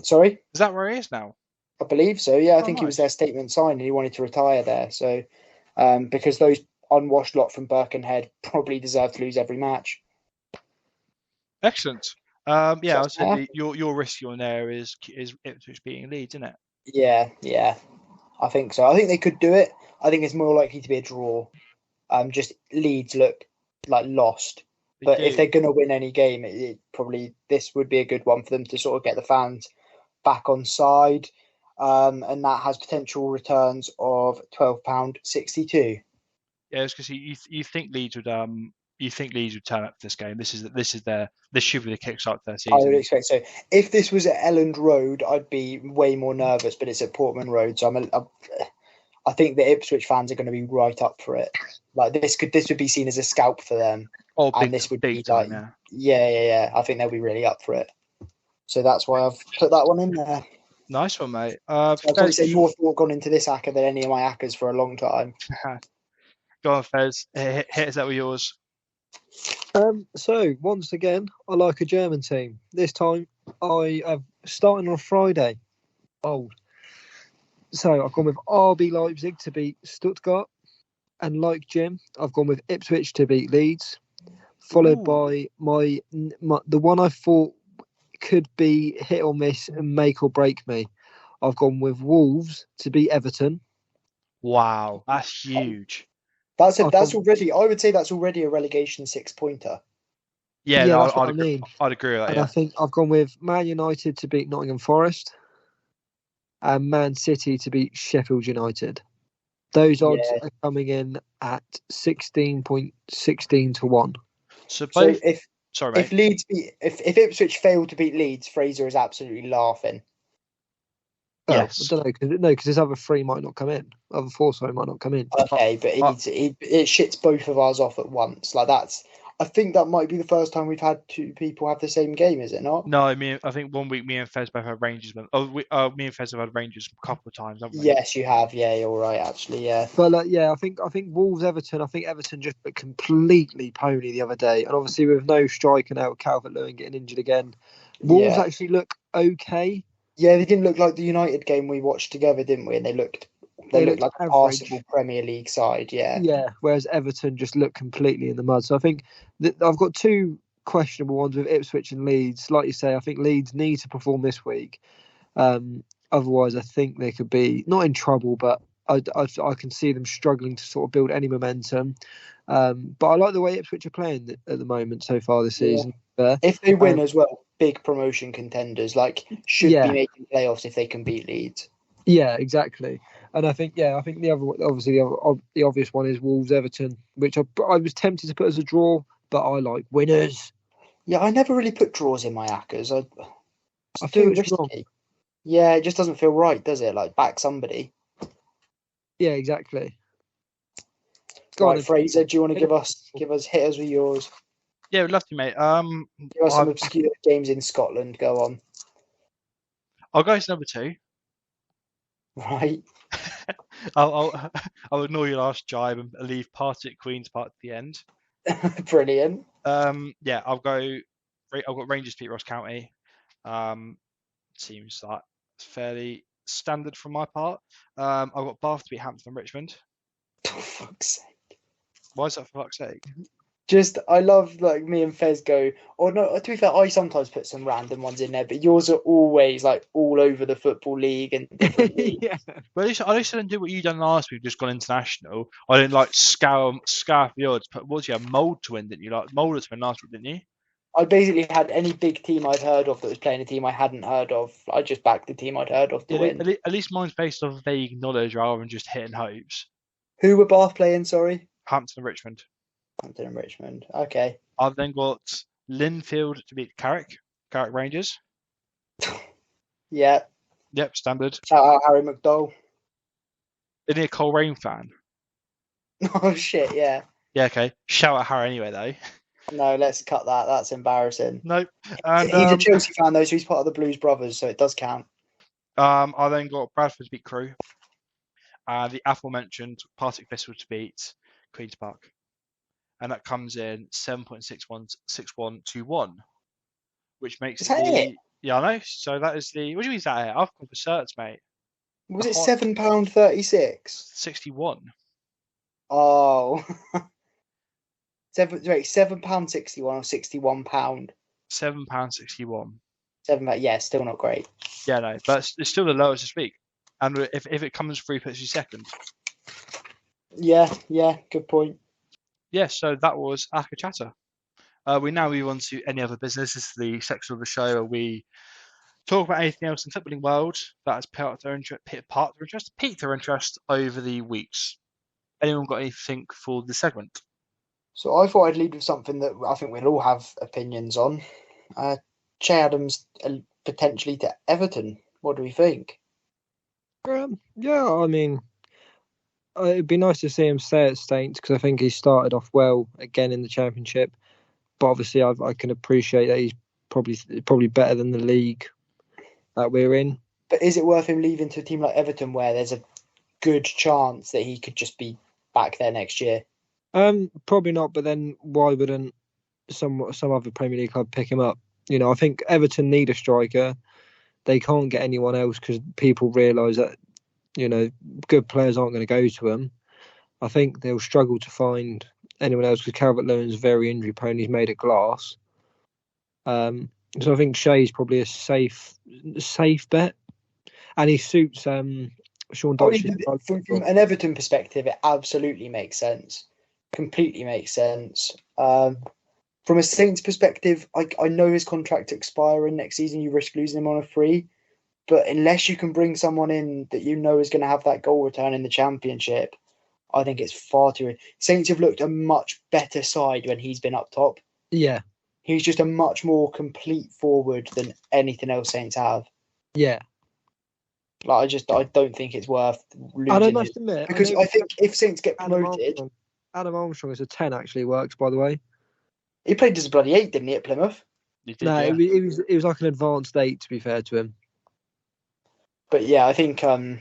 S2: Sorry?
S1: Is that where he is now?
S2: I believe so, yeah. I
S1: Oh,
S2: think
S1: nice.
S2: he was their statement signed and he wanted to retire there. So, because those unwashed lot from Birkenhead probably deserve to lose every match.
S1: Excellent. Yeah, I
S2: Just
S1: said your risky one there is Ipswich beating Leeds, isn't it?
S2: Yeah. I think so. I think they could do it. I think it's more likely to be a draw. Just Leeds look like lost. But if they're going to win any game, it probably this would be a good one for them to sort of get the fans back on side. And that has potential returns of £12.62.
S1: Yeah, it's because you think Leeds would turn up for this game. This should be the kickstart to their season.
S2: I would expect so. If this was at Elland Road, I'd be way more nervous, but it's at Portman Road, so I think the Ipswich fans are going to be right up for it. Like this would be seen as a scalp for them.
S1: Oh,
S2: and this would be
S1: time,
S2: like, yeah. I think they'll be really up for it. So that's why I've put that one in there.
S1: Nice one, mate.
S2: So I'd probably say more thought gone into this hacker than any of my hackers for a long time.
S1: Go on, Fez. Hit us out with yours.
S3: So once again, I like a German team. This time I have starting on Friday. Bold. So I've gone with RB Leipzig to beat Stuttgart, and like Jim, I've gone with Ipswich to beat Leeds, followed by my the one I thought could be hit or miss and make or break me. I've gone with Wolves to beat Everton.
S1: Wow, that's huge.
S2: That's
S3: I thought-
S2: already. I would say that's already a relegation 6-pointer.
S1: Yeah,
S3: Yeah,
S1: no,
S3: that's what I mean.
S1: I'd agree with that.
S3: And
S1: Yeah.
S3: I think I've gone with Man United to beat Nottingham Forest and Man City to beat Sheffield United. Those odds
S2: Yeah.
S3: are coming in at 16.16 to 1.
S1: So
S2: So
S1: both. Sorry, mate.
S2: if Ipswich fail to beat Leeds, Fraser is absolutely laughing.
S3: Well,
S1: Yes.
S3: I don't know, because his other three might not come in. Other four, sorry, might not come in.
S2: Okay, but it shits both of ours off at once. Like that's. I think that might be the first time we've had two people have the same game, is it not?
S1: No, I think 1 week me and Fez both had Rangers. Me and Fez have had Rangers a couple of times, haven't we?
S2: Yes, you have. Yeah, you're right. Actually, yeah.
S3: But yeah, I think Wolves Everton. I think Everton just looked completely pony the other day, and obviously with no striker now, Calvert-Lewin getting injured again. Wolves actually look okay.
S2: Yeah, they didn't look like the United game we watched together, didn't we? And they looked like a
S3: average.
S2: passable Premier League side. Yeah.
S3: Yeah, whereas Everton just looked completely in the mud. So I think that I've got two questionable ones with Ipswich and Leeds. Like you say, I think Leeds need to perform this week. Otherwise, I think they could be not in trouble, but I can see them struggling to sort of build any momentum. But I like the way Ipswich are playing at the moment so far this season.
S2: If they win as well, big promotion contenders should be making playoffs if they can beat Leeds.
S3: Yeah, exactly. And I think the obvious one is Wolves Everton, which I was tempted to put as a draw, but I like winners.
S2: Yeah, I never really put draws in my ACCAs.
S3: I feel it's wrong.
S2: Yeah, it just doesn't feel right, does it? Like back somebody.
S3: Yeah, exactly.
S2: Go on, Fraser. Do you want to give us hit us with yours?
S1: Yeah, we'd love to, mate.
S2: Give us some obscure games in Scotland. Go on.
S1: I'll go to number 2.
S2: Right.
S1: I'll ignore your last jibe and leave Partick Queen's part at the end.
S2: Brilliant.
S1: Yeah, I've got Rangers beat Ross County. Seems like fairly standard from my part. I've got Bath to beat Hampton and Richmond.
S2: For fuck's sake.
S1: Why is that for fuck's sake?
S2: Just, I love me and Fez go, or no, to be fair, I sometimes put some random ones in there, but yours are always all over the Football League and different leagues.
S3: Yeah.
S1: But at least I didn't do what you done last week, just gone international. I didn't scour the odds. But what was you, Mould to win, didn't you? Mould to win last week, didn't you?
S2: I basically had any big team I'd heard of that was playing a team I hadn't heard of. I just backed the team I'd heard of to win.
S1: At least mine's based off vague knowledge rather than just hitting hopes.
S2: Who were Bath playing, sorry?
S1: Hampton and Richmond.
S2: Hampton and Richmond. Okay.
S1: I've then got Linfield to beat Carrick Rangers.
S2: Yeah.
S1: Yep, standard.
S2: Shout out Harry McDowell.
S1: Isn't he a Coleraine fan?
S2: Oh, shit, yeah.
S1: Yeah, okay. Shout out Harry anyway, though.
S2: No, let's cut that. That's embarrassing.
S1: Nope.
S2: And, he's a Chelsea fan, though, so he's part of the Blues Brothers, so it does count.
S1: I then got Bradford to beat Crewe. The aforementioned Partick Thistle to beat Queen's Park. And that comes in 7.6121, which makes
S2: it.
S1: Yeah, I know. So that is the. What do you mean is that it? I've got the certs, mate.
S2: Was it £7.36?
S1: 61.
S2: Oh. £7.61 or £61?
S1: £7.61.
S2: £7. Yeah, still not great.
S1: Yeah, no, but it's still the lowest this week. And if it comes through, puts you second.
S2: Yeah, good point.
S1: Yeah, so that was Aka Chatter. We now move on to any other business. This is the section of the show where we talk about anything else in the footballing world that has piqued their interest over the weeks. Anyone got anything for the segment?
S2: So I thought I'd lead with something that I think we'll all have opinions on. Che Adams potentially to Everton. What do we think?
S3: Yeah, I mean, it'd be nice to see him stay at Saints because I think he started off well again in the Championship. But obviously, I can appreciate that he's probably better than the league that we're in.
S2: But is it worth him leaving to a team like Everton where there's a good chance that he could just be back there next year?
S3: Probably not. But then why wouldn't some other Premier League club pick him up? You know, I think Everton need a striker. They can't get anyone else because people realise that, you know, good players aren't going to go to them. I think they'll struggle to find anyone else because Calvert-Lewin's very injury prone. He's made of glass. So I think Shea's probably a safe bet. and he suits Sean Dyche.
S2: From an Everton perspective, it absolutely makes sense. Completely makes sense. From a Saints perspective, I know his contract expiring next season. You risk losing him on a free, but unless you can bring someone in that you know is going to have that goal return in the Championship, I think it's far too. Saints have looked a much better side when he's been up top.
S3: Yeah,
S2: he's just a much more complete forward than anything else Saints have.
S3: Yeah.
S2: Like I don't think it's worth losing.
S3: And I must admit,
S2: because I think if Saints get promoted,
S3: Adam Armstrong as a 10 actually works. By the way,
S2: he played as a bloody 8, didn't he, at Plymouth?
S1: He did,
S3: no,
S1: yeah.
S3: it was like an advanced 8. To be fair to him,
S2: but yeah, I think Che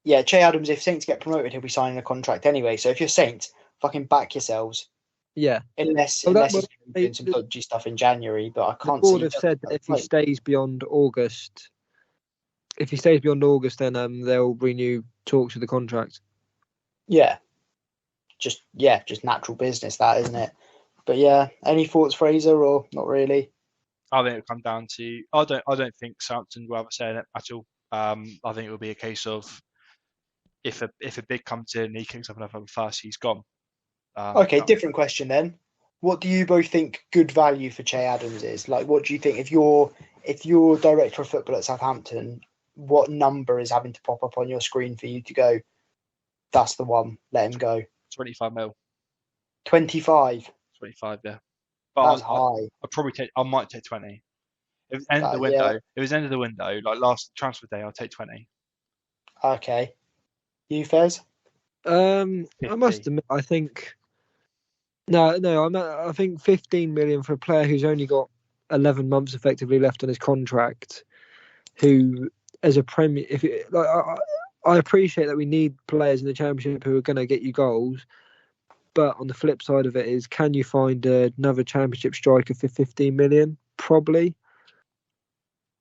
S2: Adams, if Saints get promoted, he'll be signing a contract anyway. So if you're Saints, fucking back yourselves.
S3: Yeah.
S2: Unless he's doing some dodgy stuff in January, but I can't see.
S3: The board have said that if he stays beyond August, then they'll renew talks of the contract.
S2: Yeah. Just natural business, that, isn't it? But yeah, any thoughts, Fraser, or not really?
S1: I think it'll come down to. I don't think Southampton will ever say it at all. I think it will be a case of if a bid comes in and he kicks up another fuss, he's gone.
S2: Okay, different question then. What do you both think good value for Che Adams is? Like, what do you think if you're director of football at Southampton? What number is having to pop up on your screen for you to go, that's the one, let him go?
S1: 25 mil.
S2: 25?
S1: 25, yeah. But
S2: that's high.
S1: I might take 20. If it's end of the window, if it was end of the window, like last transfer day, I'll take 20.
S2: Okay. You, Fez?
S3: I must admit, I think I think 15 million for a player who's only got 11 months effectively left on his contract, who as a Premier, I appreciate that we need players in the Championship who are going to get you goals, but on the flip side of it is, can you find another Championship striker for 15 million? Probably.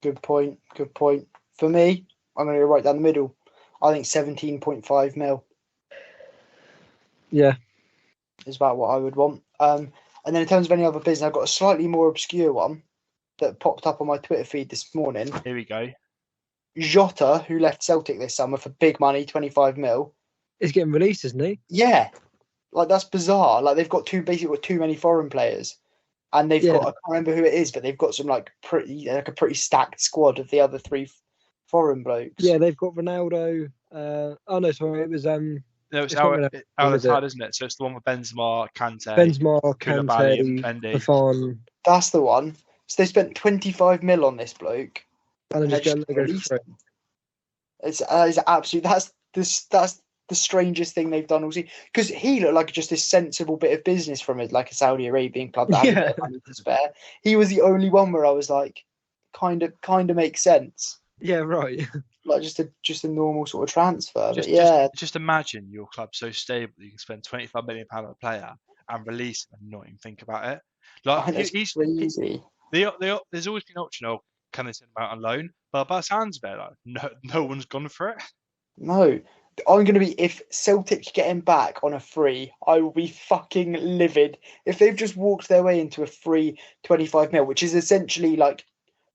S2: Good point. For me, I'm going to go right down the middle. I think 17.5 mil.
S3: Yeah.
S2: Is about what I would want. And then in terms of any other business, I've got a slightly more obscure one that popped up on my Twitter feed this morning.
S1: Here we go.
S2: Jota, who left Celtic this summer for big money, 25 mil.
S3: Is getting released, isn't he?
S2: Yeah. Like, that's bizarre. Like, they've got too many foreign players. And they've got, I can't remember who it is, but they've got some a pretty stacked squad of the other 3 foreign blokes.
S3: Yeah, they've got Ronaldo. It was
S1: No, it's Al-Attad, isn't it? So it's the one with Benzema, Kante,
S3: Buffon.
S2: That's the one. So they spent 25 mil on this bloke.
S3: And they're just going to go
S2: It's absolute. That's the strangest thing they've done all season. Because he looked like just this sensible bit of business from a Saudi Arabian club that had a bit of money to spare. He was the only one where I was like, kind of makes sense.
S3: Yeah, right.
S2: Like just a normal sort of transfer.
S1: Just imagine your club so stable you can spend £25 million on a player and release him and not even think about it. Like, he's crazy. There's always been an option of, can they send him out on loan? But by the sounds of it, no one's gone for it.
S2: No. I'm going to be, if Celtic get him back on a free, I will be fucking livid. If they've just walked their way into a free 25 mil, which is essentially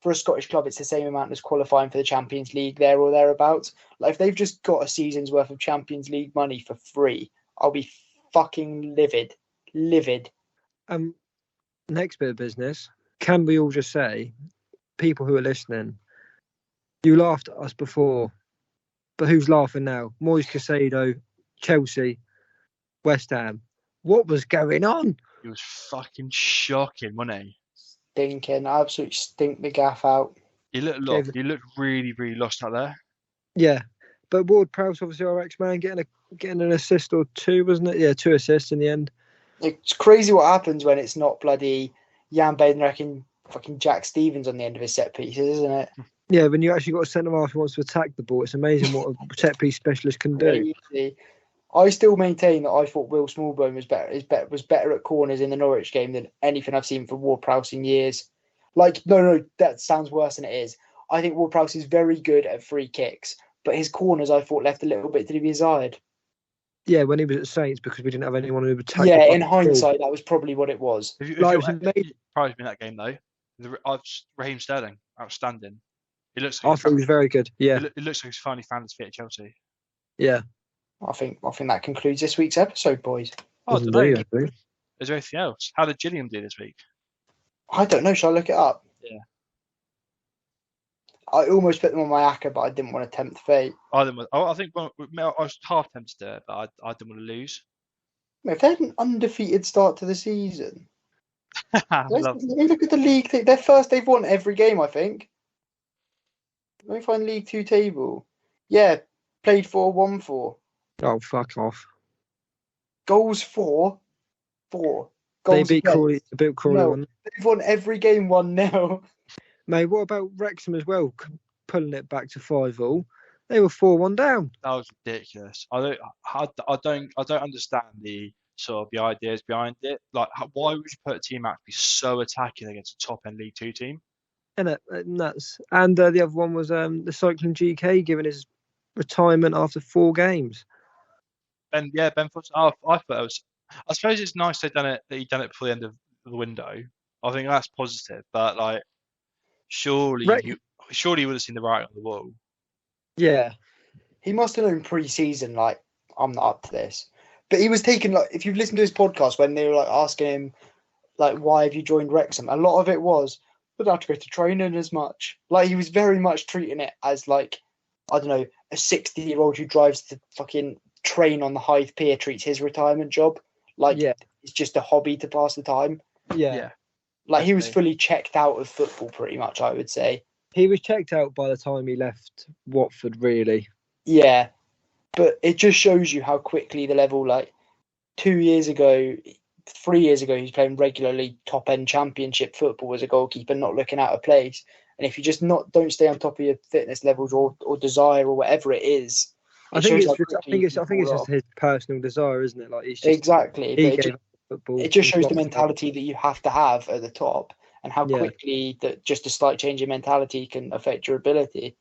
S2: for a Scottish club, it's the same amount as qualifying for the Champions League there or thereabouts. Like, if they've just got a season's worth of Champions League money for free, I'll be fucking livid.
S3: Next bit of business. Can we all just say, people who are listening, you laughed at us before, but who's laughing now? Moise Caicedo, Chelsea, West Ham. What was going on?
S1: It was fucking shocking, wasn't he?
S2: Stinking, absolutely stink the gaff out.
S1: He looked lost. He looked really, really lost out there.
S3: Yeah, but Ward-Prowse, obviously our ex-man, getting an assist or 2, wasn't it? Yeah, 2 assists in the end.
S2: It's crazy what happens when it's not bloody Jan Bednarek and fucking Jack Stevens on the end of his set pieces, isn't it?
S3: Yeah, when you actually got a centre-half who wants to attack the ball, it's amazing what a set-piece specialist can do.
S2: Crazy. I still maintain that I thought Will Smallbone was better at corners in the Norwich game than anything I've seen from Ward-Prowse in years. No, that sounds worse than it is. I think Ward-Prowse is very good at free kicks, but his corners I thought left a little bit to be desired.
S3: Yeah, when he was at Saints, because we didn't have anyone who would attack.
S2: Yeah, in hindsight, that was probably what it was.
S1: It surprised me in that game though. Raheem Sterling, outstanding. It looks
S3: I
S1: like
S3: thought he was very good. Yeah,
S1: it looks like he's finally found his feet at Chelsea.
S3: yeah.
S2: I think that concludes this week's episode, boys.
S1: Oh, I don't know.
S3: Indeed, I think.
S1: Is there anything else? How did Gillingham do this week?
S2: I don't know. Shall I look it up?
S1: Yeah.
S2: I almost put them on my ACCA, but I didn't want to tempt fate.
S1: I think I was half tempted to do it, but I didn't want to lose.
S2: If they had an undefeated start to the season,
S1: I
S2: let me look at the league. They've won every game, I think. Let me find League 2 table. Yeah, played 4, won 4.
S3: Oh, fuck off.
S2: Goals 4. Goals
S3: They beat
S2: against.
S3: Crawley. They beat Crawley
S2: No.
S3: 1.
S2: They've won every game 1-0.
S3: Mate, what about Wrexham as well? Pulling it back to 5-5. They were 4-1 down.
S1: That was ridiculous. I don't understand the sort of the ideas behind it. Like, why would you put a team out to be so attacking against a top end League 2 team?
S3: And nuts. And the other one was the Cycling GK giving his retirement after 4 games.
S1: Ben Foster. I thought it was. I suppose it's nice that he done it before the end of the window. I think that's positive. But like, surely you would have seen the writing on the wall.
S3: Yeah.
S2: He must have known pre-season, like, I'm not up to this. But he was taking, like, if you've listened to his podcast when they were like asking him, like, why have you joined Wrexham? A lot of it was, I don't have to go to training as much. Like, he was very much treating it as, like, I don't know, a 60-year-old who drives to fucking train on the Hythe Pier treats his retirement job. Like, it's just a hobby to pass the time.
S3: Yeah.
S2: Like, he was fully checked out of football, pretty much, I would say.
S3: He was checked out by the time he left Watford, really.
S2: Yeah. But it just shows you how quickly the level, like, 3 years ago, he was playing regularly top-end championship football as a goalkeeper, not looking out of place. And if you just don't stay on top of your fitness levels or desire or whatever it is,
S3: I think it's just his personal desire, isn't it? Like, he's just,
S2: exactly.
S3: Football.
S2: It just shows the mentality that you have to have at the top and how quickly that just a slight change in mentality can affect your ability.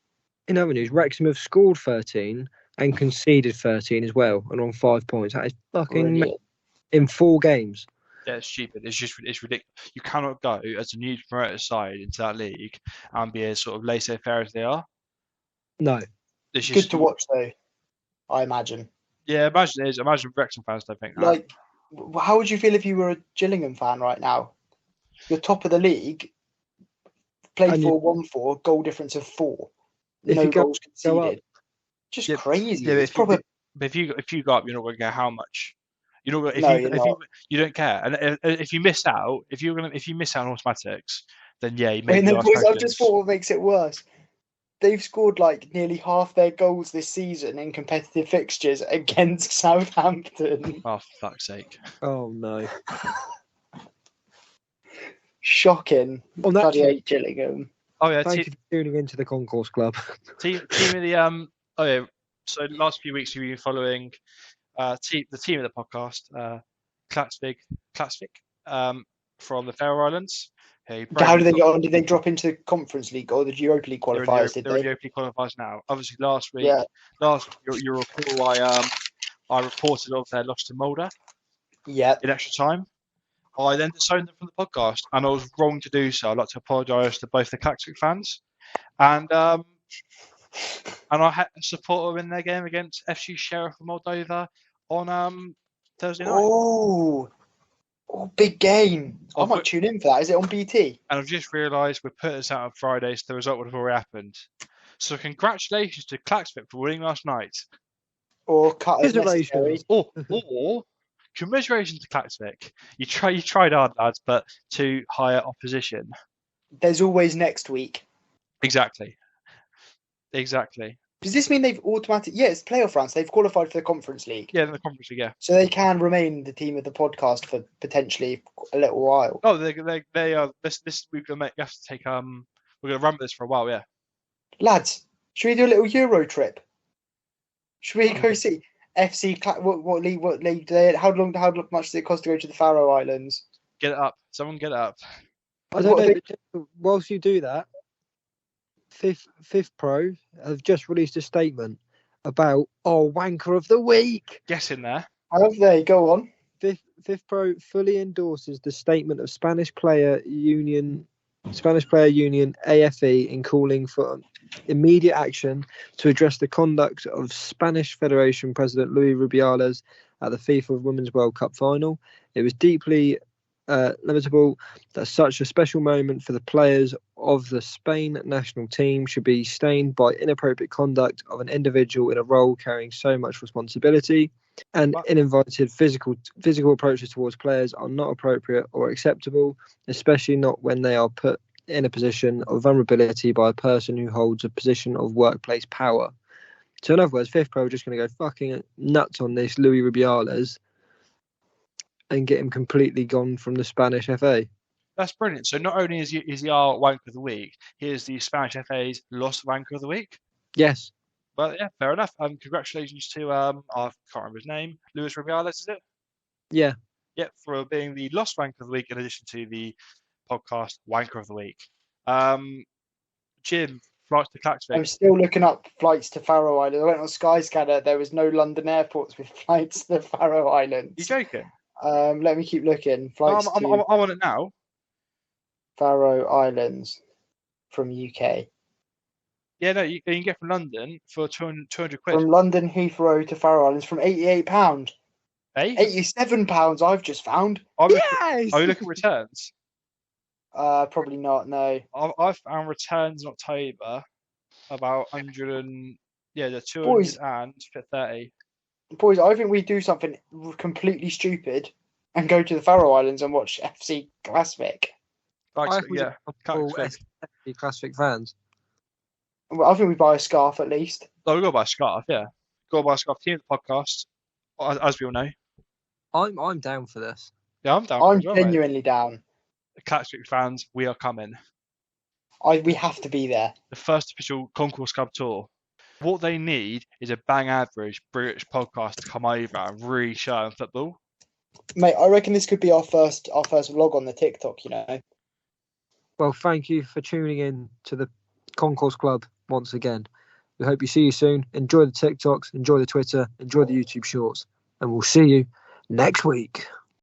S3: In other news, Wrexham have scored 13 and conceded 13 as well, and on 5 points. That is fucking in 4 games.
S1: Yeah, it's stupid. It's ridiculous. You cannot go as a new promoted side into that league and be as sort of laissez-faire as they are.
S3: No.
S2: It's good to watch, though, I imagine.
S1: Yeah, imagine Wrexham fans don't think that.
S2: Like, how would you feel if you were a Gillingham fan right now? You're top of the league, played 4-1-4, goal difference of 4. No goals conceded. Just crazy.
S1: Yeah, but if you go up, you're not going to get how much. You're not. You don't care. And if you miss out, if you miss out on automatics, then yeah, you make.
S2: I've just thought what makes it worse. They've scored like nearly half their goals this season in competitive fixtures against Southampton.
S1: Oh, for fuck's sake!
S3: Oh no!
S2: Shocking.
S3: On that
S2: bloody Gillingham.
S1: Oh yeah,
S3: thank you for tuning into the Concourse Club.
S1: Team of the Oh yeah. So the last few weeks we've been following the team of the podcast, Klaksvik, from the Faroe Islands.
S2: How did they get on? Did they drop into the Conference League or the Europa League qualifiers?
S1: They're Europa League qualifiers now. Obviously, last week, you recall I reported of their loss to Mulder.
S2: Yeah.
S1: In extra time. I then disowned them from the podcast, and I was wrong to do so. I'd like to apologise to both the Klaksvik fans, and I had to support them in their game against FC Sheriff of Moldova on Thursday night.
S2: Oh, big game! I might tune in for that. Is it on BT?
S1: And I've just realised we're putting this out on Friday, so the result would have already happened. So congratulations to Klaksvik for winning last night.
S2: Or cut as necessary.
S1: Or commiserations to Klaksvik. You tried hard, lads, but to higher opposition.
S2: There's always next week.
S1: Exactly.
S2: Does this mean they've automatically... Yeah, it's playoff rounds. They've qualified for the Conference League.
S1: Yeah, in the Conference League, yeah.
S2: So they can remain the team of the podcast for potentially a little while.
S1: Oh, they are... This we're going to have to take... We're going to run with this for a while, yeah.
S2: Lads, should we do a little Euro trip? Should we go see FC... What league do they... How much does it cost to go to the Faroe Islands?
S1: Get it up. Someone get it up.
S3: I don't know. Whilst you do that, Fifth Pro have just released a statement about wanker of the week.
S1: Get in there.
S2: Have they? Go on.
S3: Fifth Pro fully endorses the statement of Spanish Player Union AFE in calling for immediate action to address the conduct of Spanish Federation President Luis Rubiales at the FIFA Women's World Cup final. It was deeply lamentable that such a special moment for the players of the Spain national team should be stained by inappropriate conduct of an individual in a role carrying so much responsibility, and uninvited physical approaches towards players are not appropriate or acceptable, especially not when they are put in a position of vulnerability by a person who holds a position of workplace power. So in other words, FIFPro are just going to go fucking nuts on this Luis Rubiales and get him completely gone from the Spanish FA.
S1: That's brilliant. So not only is he our wanker of the week, he is the Spanish FA's lost wanker of the week.
S3: Yes.
S1: Well, yeah, fair enough. Congratulations to I can't remember his name, Luis Rubiales, is it?
S3: Yeah.
S1: Yeah, for being the lost wanker of the week in addition to the podcast wanker of the week. Jim, flights to Klaksvik.
S2: I'm still looking up flights to Faroe Islands. I went on Skyscanner. There was no London airports with flights to the Faroe Islands.
S1: You joking?
S2: Let me keep looking. Flights
S1: I'm on it now.
S2: Faroe Islands from UK.
S1: Yeah, no, you can get from London for 200 quid.
S2: From London Heathrow to Faroe Islands from £88.
S1: Hey?
S2: £87 I've just found.
S1: Yes! Are you looking at returns?
S2: Probably not, no.
S1: I've found returns in October about 230.
S2: Boys, I think we do something completely stupid and go to the Faroe Islands and watch FC Klaksvik.
S1: Yeah,
S3: Klaksvik fans.
S2: Well, I think we buy a scarf at least.
S1: Oh, we've got to buy a scarf, yeah. Got to buy a scarf. Team of the podcast, as we all know.
S3: I'm down for this.
S1: Yeah, I'm down.
S2: I'm genuinely down.
S1: The Klaksvik fans, we are coming.
S2: We have to be there.
S1: The first official Concourse Club tour. What they need is a bang average British podcast to come over and really show them football.
S2: Mate, I reckon this could be our first vlog on the TikTok, you know.
S3: Well, thank you for tuning in to the Concourse Club once again. We hope you see you soon. Enjoy the TikToks, enjoy the Twitter, enjoy the YouTube shorts, and we'll see you next week.